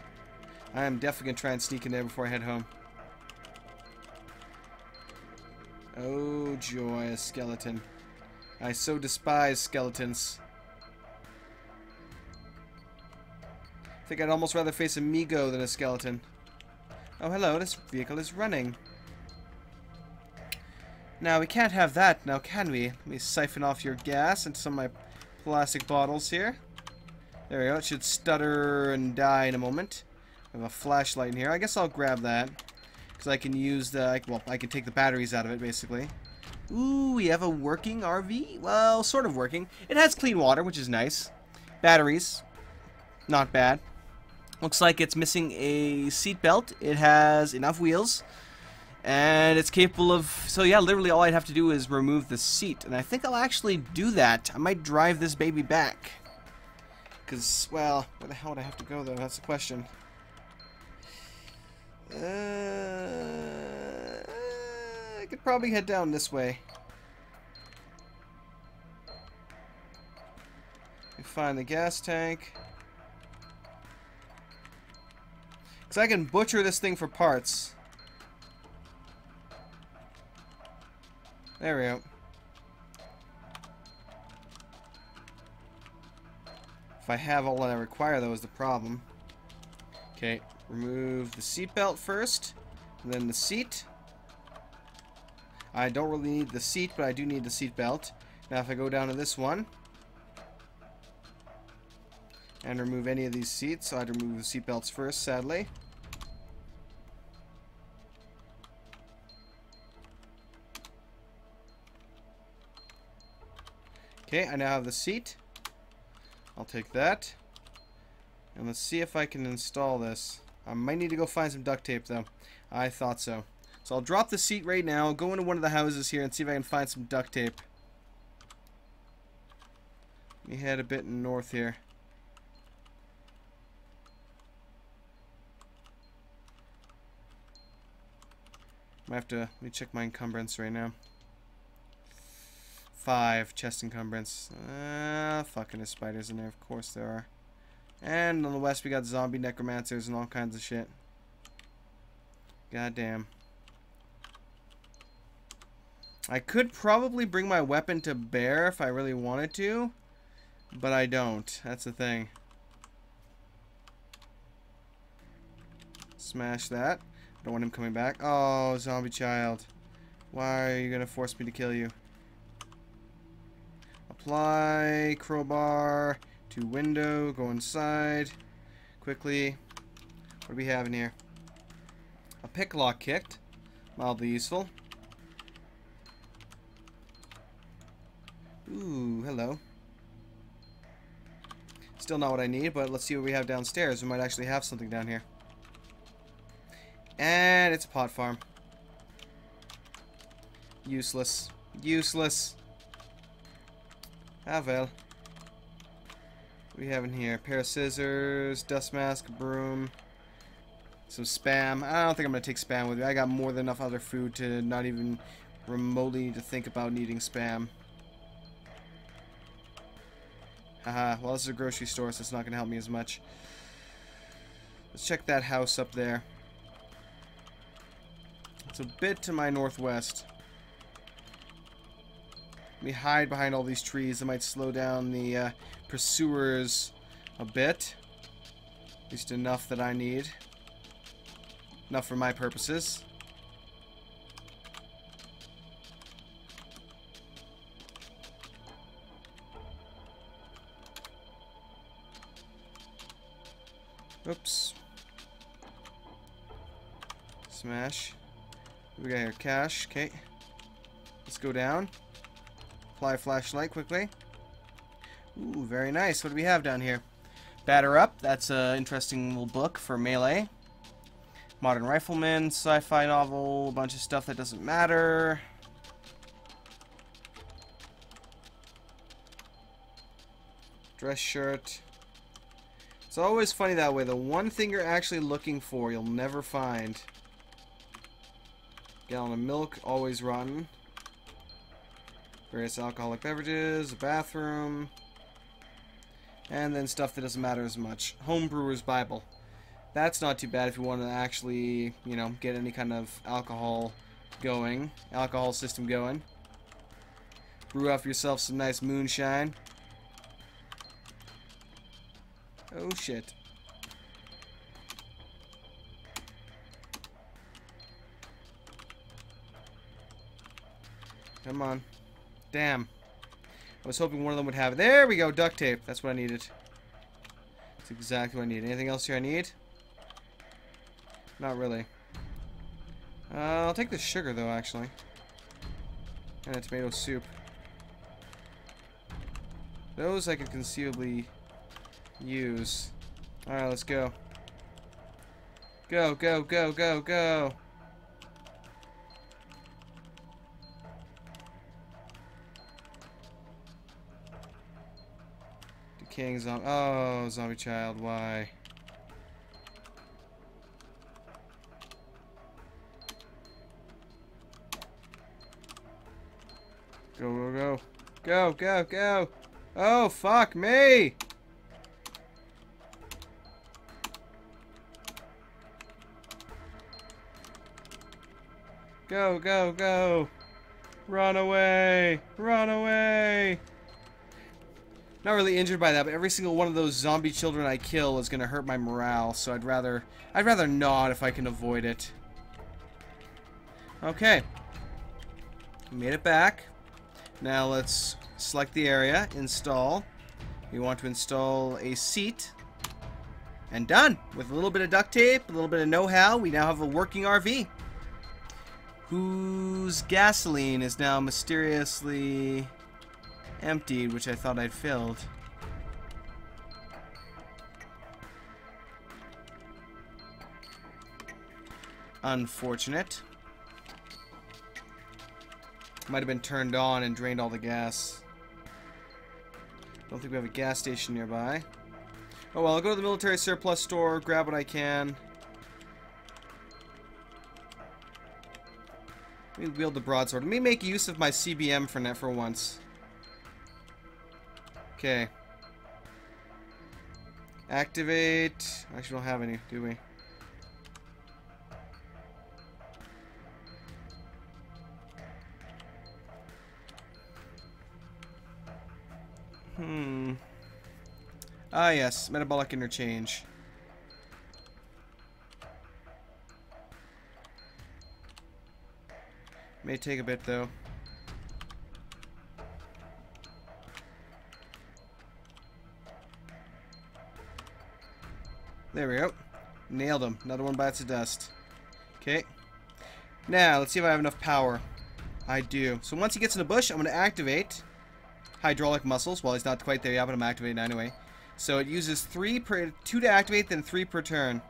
[SPEAKER 1] I am definitely going to try and sneak in there before I head home. Oh joy, a skeleton. I so despise skeletons. I think I'd almost rather face a Migo than a skeleton. Oh hello, this vehicle is running. Now we can't have that now, can we? Let me siphon off your gas into some of my plastic bottles here. There we go, it should stutter and die in a moment. I have a flashlight in here. I guess I'll grab that. Because I can use the... Well, I can take the batteries out of it, basically. Ooh, we have a working RV? Well, sort of working. It has clean water, which is nice. Batteries. Not bad. Looks like it's missing a seatbelt. It has enough wheels. And it's capable of... So, yeah, literally all I'd have to do is remove the seat. And I think I'll actually do that. I might drive this baby back. Because, well, where the hell would I have to go, though? That's the question. I could probably head down this way. We find the gas tank. Because I can butcher this thing for parts. There we go. If I have all that I require, though, is the problem. Okay. Remove the seatbelt first, and then the seat. I don't really need the seat, but I do need the seatbelt. Now if I go down to this one, and remove any of these seats, so I'd remove the seatbelts first, sadly. Okay, I now have the seat. I'll take that. And let's see if I can install this. I might need to go find some duct tape, though. I thought so. So I'll drop the seat right now, go into one of the houses here, and see if I can find some duct tape. Let me head a bit north here. Might have to... Let me check my encumbrance right now. 5 chest encumbrance. Fucking there's spiders in there. Of course there are. And on the west we got zombie necromancers and all kinds of shit. God damn. I could probably bring my weapon to bear if I really wanted to, but I don't. That's the thing. Smash that. I don't want him coming back. Oh, zombie child. Why are you gonna force me to kill you? Apply crowbar to window, go inside quickly. What do we have in here? A picklock kicked, mildly useful. Ooh, hello. Still not what I need, but let's see what we have downstairs. We might actually have something down here. And it's a pot farm. Useless. Useless. Ah, well. What do we have in here? A pair of scissors, dust mask, broom, some spam. I don't think I'm going to take spam with me. I got more than enough other food to not even remotely to think about needing spam. Haha, well, this is a grocery store, so it's not going to help me as much. Let's check that house up there. It's a bit to my northwest. Let me hide behind all these trees. That might slow down the pursuers a bit. At least enough that I need. Enough for my purposes. Oops. Smash. What do we got here? Cash. Okay. Let's go down. Apply flashlight quickly. Ooh, very nice. What do we have down here? Batter Up. That's an interesting little book for melee. Modern Rifleman, sci-fi novel, a bunch of stuff that doesn't matter. Dress shirt. It's always funny that way. The one thing you're actually looking for, you'll never find. Gallon of milk, always rotten. Various alcoholic beverages, a bathroom. And then stuff that doesn't matter as much. Homebrewer's Bible. That's not too bad if you want to actually, you know, get any kind of alcohol going. Alcohol system going. Brew up yourself some nice moonshine. Oh shit. Come on. Damn. I was hoping one of them would have it. There we go, duct tape. That's what I needed. That's exactly what I need. Anything else here I need? Not really. I'll take the sugar though, actually. And a tomato soup. Those I could conceivably use. Alright, let's go. Go, go, go, go, go. Decaying zombie. Oh, zombie child, why? Go, go, go. Go, go, go. Oh, fuck me! Go, go, go. Run away. Run away. Not really injured by that, but every single one of those zombie children I kill is going to hurt my morale, so I'd rather not if I can avoid it. Okay. Made it back. Now let's select the area, install. We want to install a seat. And done. With a little bit of duct tape, a little bit of know-how, we now have a working RV. Whose gasoline is now mysteriously emptied, which I thought I'd filled. Unfortunate. Might have been turned on and drained all the gas. Don't think we have a gas station nearby. Oh well, I'll go to the military surplus store, grab what I can. Let me wield the broadsword. Let me make use of my CBM for once. Okay. Activate. Actually, don't have any, do we? Ah, yes. Metabolic interchange. May take a bit, though. There we go. Nailed him. Another one bites the dust. Okay. Now, let's see if I have enough power. I do. So once he gets in the bush, I'm going to activate hydraulic muscles. Well, he's not quite there yet, but I'm activating anyway. So it uses 2 to activate, then 3 per turn.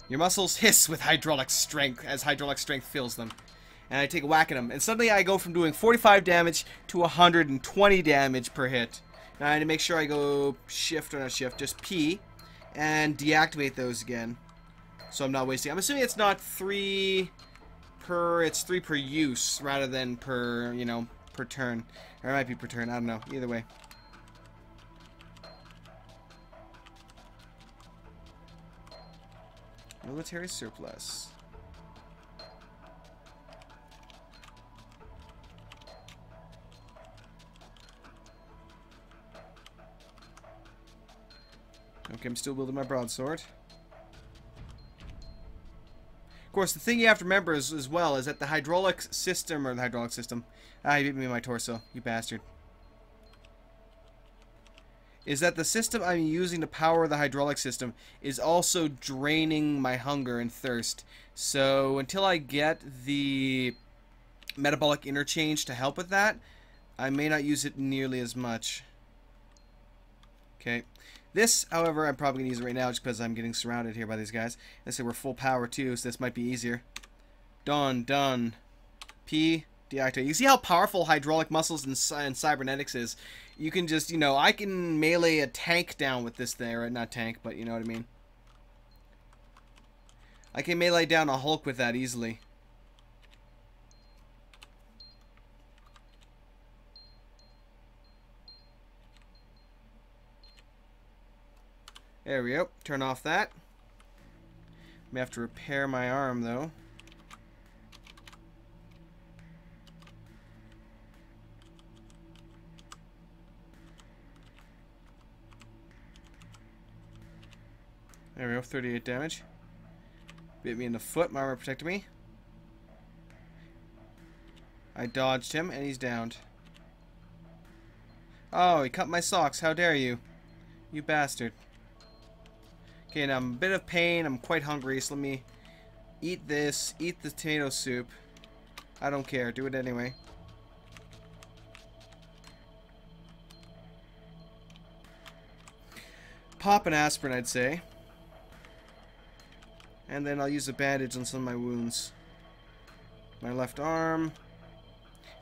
[SPEAKER 1] Your muscles hiss with hydraulic strength as hydraulic strength fills them. and I take a whack at him, and suddenly I go from doing 45 damage to 120 damage per hit. Now I need to make sure I go shift, or not shift, just P, and deactivate those again, so I'm not wasting. I'm assuming it's not 3 per, it's 3 per use, rather than per, you know, per turn. Or it might be per turn, I don't know, either way. Military surplus. Okay, I'm still building my broadsword. Of course, the thing you have to remember is, as well, is that the hydraulic system, you beat me in my torso, you bastard. Is that the system I'm using to power the hydraulic system is also draining my hunger and thirst. So until I get the metabolic interchange to help with that, I may not use it nearly as much. Okay. This, however, I'm probably going to use it right now just because I'm getting surrounded here by these guys. They say we're full power too, so this might be easier. Done. P, deactivate. You see how powerful hydraulic muscles and cybernetics is? You can just, you know, I can melee a tank down with this thing, or not tank, but you know what I mean. I can melee down a Hulk with that easily. There we go. Turn off that. May have to repair my arm, though. There we go. 38 damage. Bit me in the foot. My armor protected me. I dodged him, and he's downed. Oh, he cut my socks. How dare you? You bastard. Okay, now I'm a bit of pain. I'm quite hungry, so let me eat this. Eat the tomato soup. I don't care. Do it anyway. Pop an aspirin, I'd say. And then I'll use a bandage on some of my wounds. My left arm.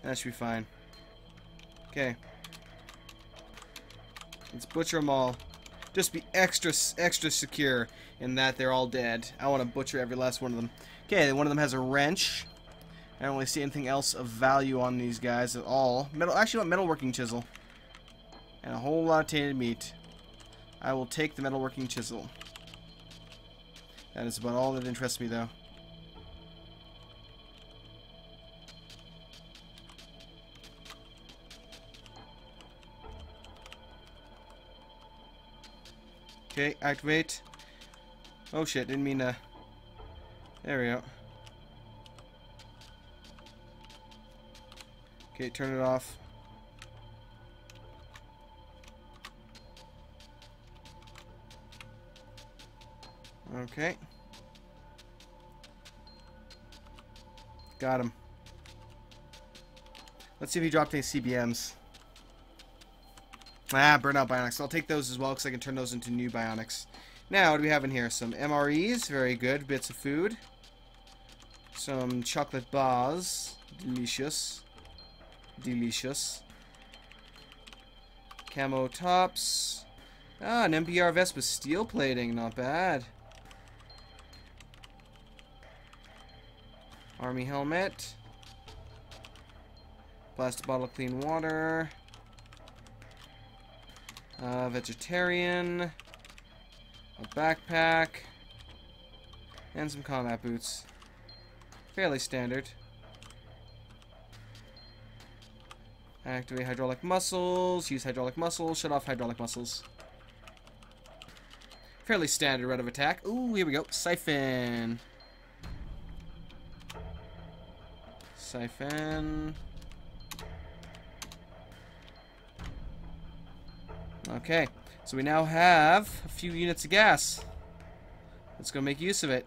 [SPEAKER 1] And that should be fine. Okay. Let's butcher them all. Just be extra secure in that they're all dead. I want to butcher every last one of them. Okay, one of them has a wrench. I don't really see anything else of value on these guys at all. Actually, I want metalworking chisel. And a whole lot of tainted meat. I will take the metalworking chisel. That is about all that interests me, though. Okay, activate. Oh shit, didn't mean to. There we go. Okay, turn it off. Okay. Got him. Let's see if he dropped any CBMs. Ah, burnout bionics. I'll take those as well because I can turn those into new bionics. Now, what do we have in here? Some MREs. Very good. Bits of food. Some chocolate bars. Delicious. Delicious. Camo tops. Ah, an MPR vest with steel plating. Not bad. Army helmet. Plastic bottle of clean water. Vegetarian. A backpack. And some combat boots. Fairly standard. Activate hydraulic muscles. Use hydraulic muscles. Shut off hydraulic muscles. Fairly standard rate of attack. Ooh, here we go. Siphon. Siphon. Okay, so we now have a few units of gas. Let's go make use of it.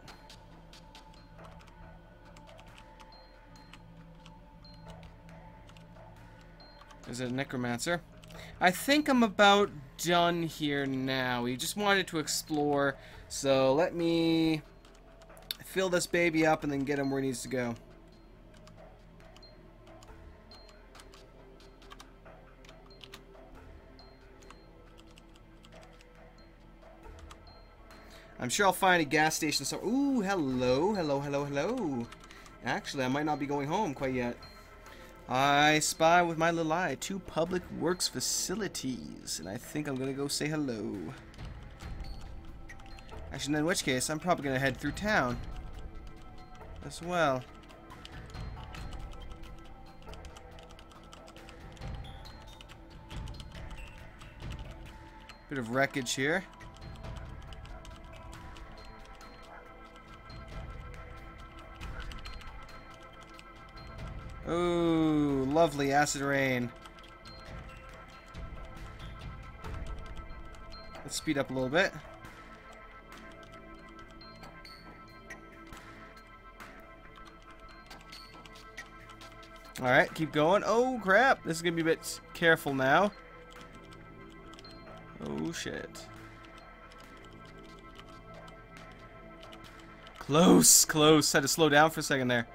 [SPEAKER 1] Is it a necromancer? I think I'm about done here now. We just wanted to explore, so let me fill this baby up and then get him where he needs to go. I'm sure I'll find a gas station somewhere. Ooh, hello, hello, hello, hello. Actually, I might not be going home quite yet. I spy with my little eye 2 public works facilities, and I think I'm gonna go say hello. Actually, in which case, I'm probably gonna head through town as well. Bit of wreckage here. Oh, lovely acid rain. Let's speed up a little bit. Alright, keep going. Oh, crap. This is going to be a bit careful now. Oh, shit. Close, close. Had to slow down for a second there.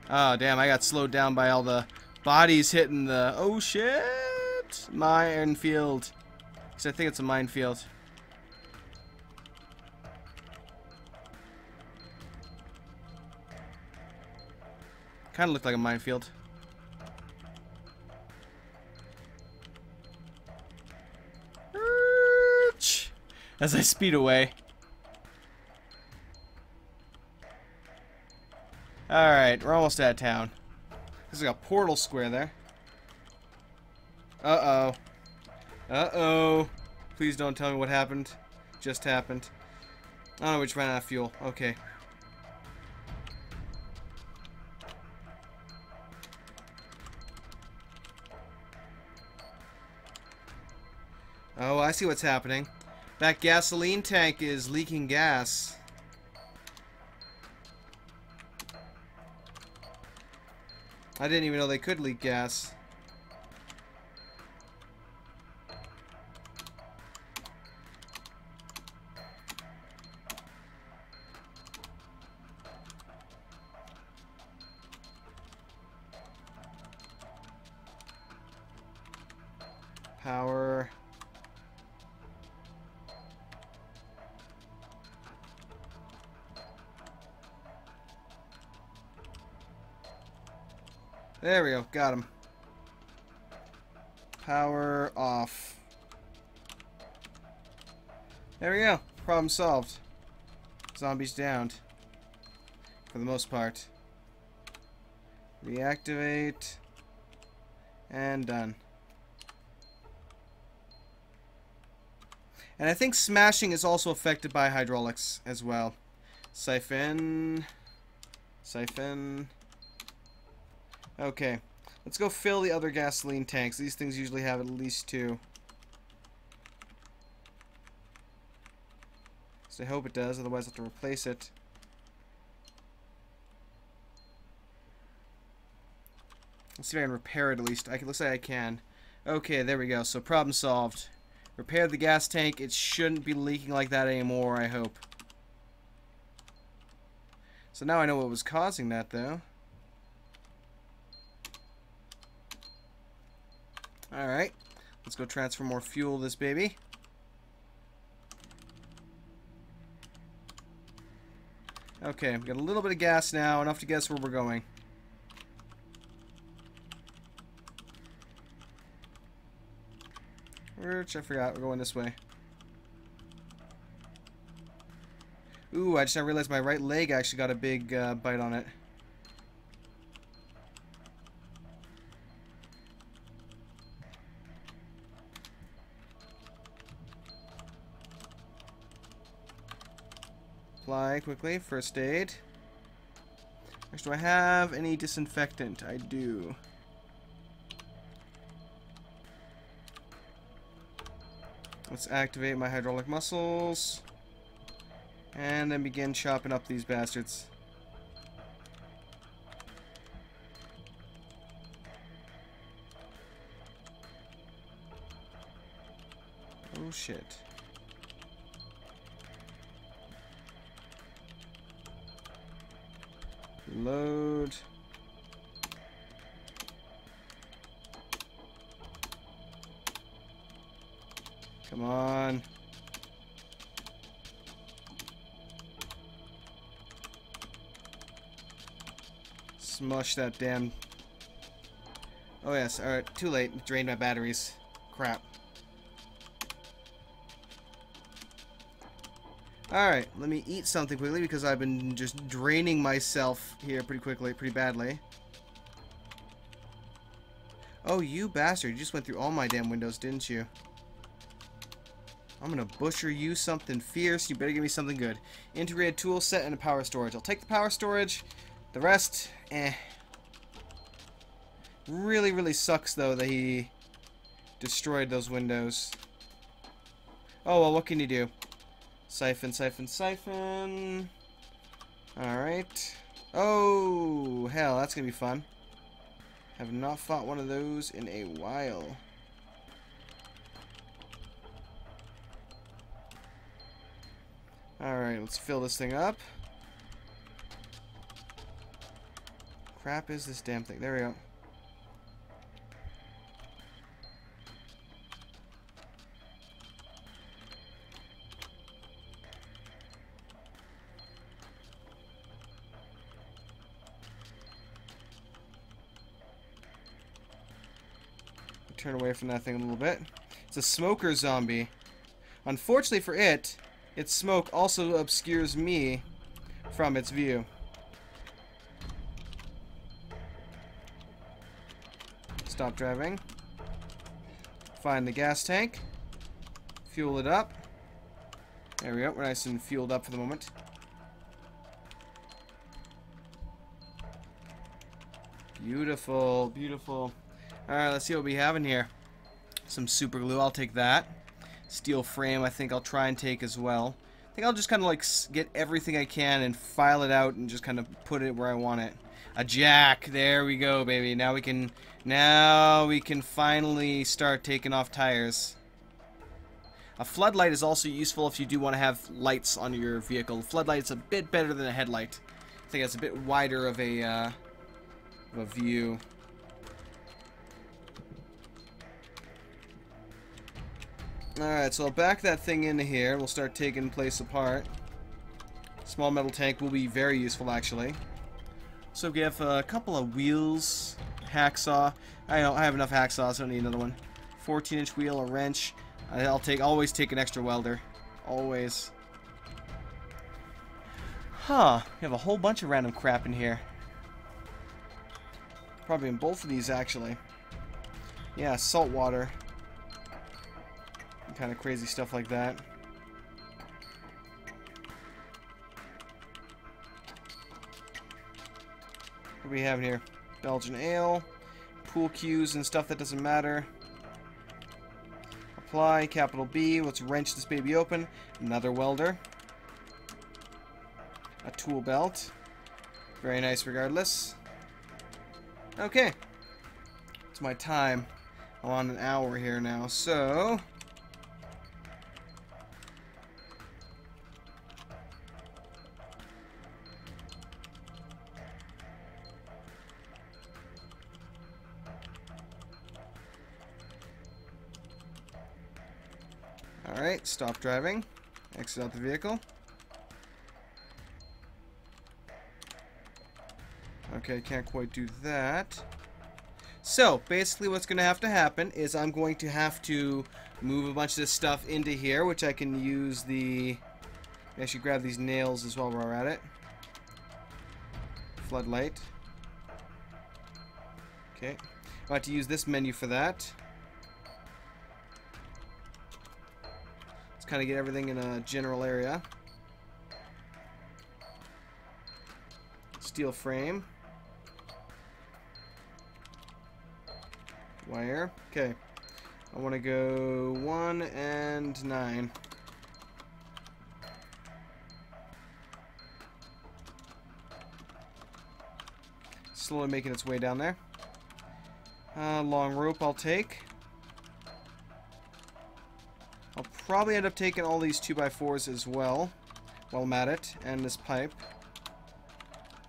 [SPEAKER 1] Oh, damn. I got slowed down by all the bodies hitting the... Oh, shit. Minefield. Because I think it's a minefield. Kind of looked like a minefield. As I speed away. Alright, we're almost out of town. There's like a portal square there. Uh-oh. Uh-oh. Please don't tell me what happened. Just happened. Oh no, we just ran out of fuel. Okay. Oh, I see what's happening. That gasoline tank is leaking gas. I didn't even know they could leak gas. Power. There we go, got him. Power off. There we go, problem solved. Zombies downed. For the most part. Reactivate. And done. And I think smashing is also affected by hydraulics as well. Siphon. Siphon. Okay. Let's go fill the other gasoline tanks. These things usually have at least 2. So I hope it does, otherwise I'll have to replace it. Let's see if I can repair it at least. Looks like I can. Okay, there we go. So problem solved. Repair the gas tank. It shouldn't be leaking like that anymore, I hope. So now I know what was causing that, though. Alright. Let's go transfer more fuel to this baby. Okay, we've got a little bit of gas now, enough to guess where we're going. Which I forgot, we're going this way. Ooh, I just now realized my right leg actually got a big bite on it. Apply quickly, first aid. Actually, do I have any disinfectant? I do. Let's activate my hydraulic muscles. And then begin chopping up these bastards. Oh shit. Load. Come on. Smush that damn... Oh yes, alright, too late. Drained my batteries. Crap. Alright, let me eat something quickly because I've been just draining myself here pretty badly. Oh, you bastard. You just went through all my damn windows, didn't you? I'm gonna butcher you something fierce. You better give me something good. Integrated tool set and a power storage. I'll take the power storage. The rest, eh. Really, really sucks, though, that he destroyed those windows. Oh, well, what can you do? Siphon, siphon, siphon. Alright. Oh, hell, that's gonna be fun. Have not fought one of those in a while. Alright, let's fill this thing up. Crap is this damn thing? There we go. Turn away from that thing a little bit. It's a smoker zombie. Unfortunately for it, its smoke also obscures me from its view. Stop driving. Find the gas tank. Fuel it up. There we go. We're nice and fueled up for the moment. Beautiful, beautiful. Alright, let's see what we have in here. Some super glue, I'll take that. Steel frame, I think I'll try and take as well. I think I'll just kind of like get everything I can and file it out and just kind of put it where I want it. A jack, there we go, baby. Now we can finally start taking off tires. A floodlight is also useful if you do want to have lights on your vehicle. Floodlight's a bit better than a headlight. I think it's a bit wider of a view. Alright, so I'll back that thing into here. We'll start taking place apart. Small metal tank will be very useful, actually. So we have a couple of wheels. Hacksaw. I have enough hacksaws, so I don't need another one. 14-inch wheel, a wrench. I'll always take an extra welder. Always. Huh. We have a whole bunch of random crap in here. Probably in both of these, actually. Yeah, salt water. Kind of crazy stuff like that. What do we have in here? Belgian ale, pool cues and stuff that doesn't matter. Apply, capital B. Let's wrench this baby open. Another welder. A tool belt. Very nice regardless. Okay. It's my time. I'm on an hour here now, so... Alright, stop driving. Exit out the vehicle. Okay, can't quite do that. So, basically what's going to happen is I'm going to have to move a bunch of this stuff into here, which I can use the... I should grab these nails as well while we're at it. Floodlight. Okay. I'll have to use this menu for that. Kind of get everything in a general area. Steel frame. Wire. Okay. I want to go 1 and 9. Slowly making its way down there. Long rope I'll take. I'll probably end up taking all these 2x4s as well, while I'm at it, and this pipe.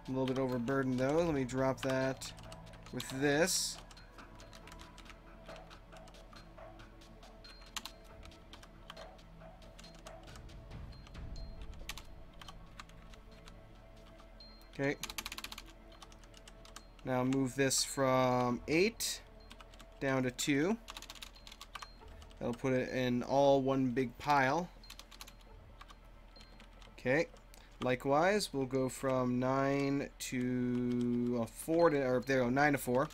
[SPEAKER 1] A little bit overburdened though. Let me drop that with this. Okay. Now move this from 8 down to 2. That'll put it in all one big pile. Okay. Likewise, we'll go from 9 to 4 to, or there we go, 9 to 4.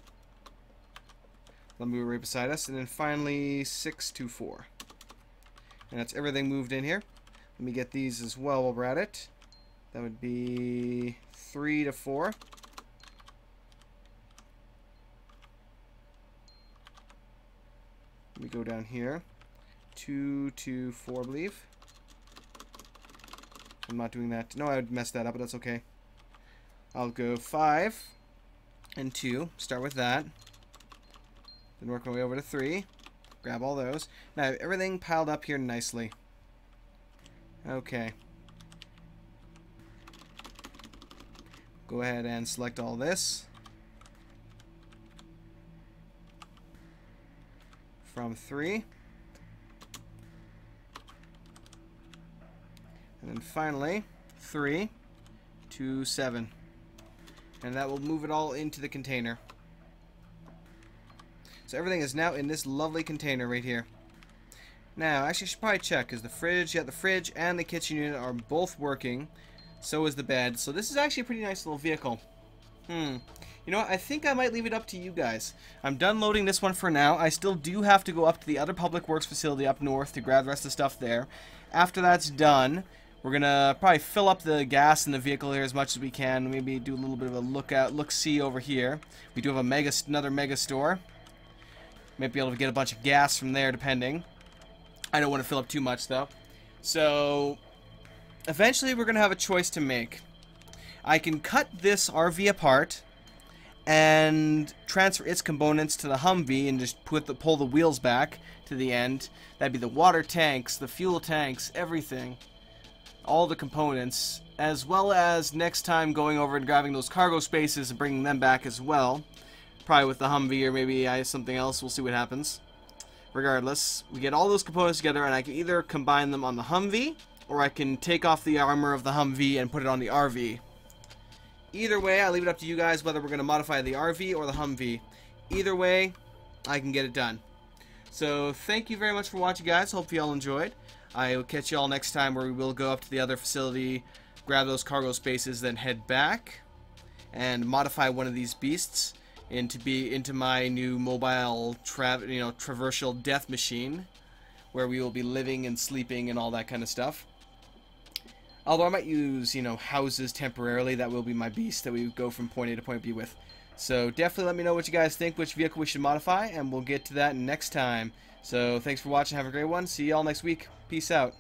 [SPEAKER 1] Let me move right beside us, and then finally 6 to 4. And that's everything moved in here. Let me get these as well while we're at it. That would be 3 to 4. Let me go down here. 2 to 4, I believe. I'm not doing that. No, I would mess that up, but that's okay. I'll go 5 and 2. Start with that. Then work my way over to 3. Grab all those. Now, everything piled up here nicely. Okay. Go ahead and select all this. From 3. And then finally, 3 to 7. And that will move it all into the container. So everything is now in this lovely container right here. Now, actually I should probably check, because the fridge and the kitchen unit are both working. So is the bed. So this is actually a pretty nice little vehicle. You know what? I think I might leave it up to you guys. I'm done loading this one for now. I still do have to go up to the other public works facility up north to grab the rest of the stuff there. After that's done, we're gonna probably fill up the gas in the vehicle here as much as we can. Maybe do a little bit of a look-see over here. We do have another mega store. Might be able to get a bunch of gas from there, depending. I don't want to fill up too much, though. So, eventually we're going to have a choice to make. I can cut this RV apart and transfer its components to the Humvee and just pull the wheels back to the end. That'd be the water tanks, the fuel tanks, everything. All the components. As well as next time going over and grabbing those cargo spaces and bringing them back as well. Probably with the Humvee or maybe something else. We'll see what happens. Regardless, we get all those components together and I can either combine them on the Humvee or I can take off the armor of the Humvee and put it on the RV. Either way, I leave it up to you guys whether we're going to modify the RV or the Humvee. Either way, I can get it done. So, thank you very much for watching, guys. Hope you all enjoyed. I will catch you all next time where we will go up to the other facility, grab those cargo spaces, then head back and modify one of these beasts into my new mobile traversal death machine, where we will be living and sleeping and all that kind of stuff. Although I might use, houses temporarily. That will be my beast that we go from point A to point B with. So definitely let me know what you guys think, which vehicle we should modify, and we'll get to that next time. So thanks for watching. Have a great one. See you all next week. Peace out.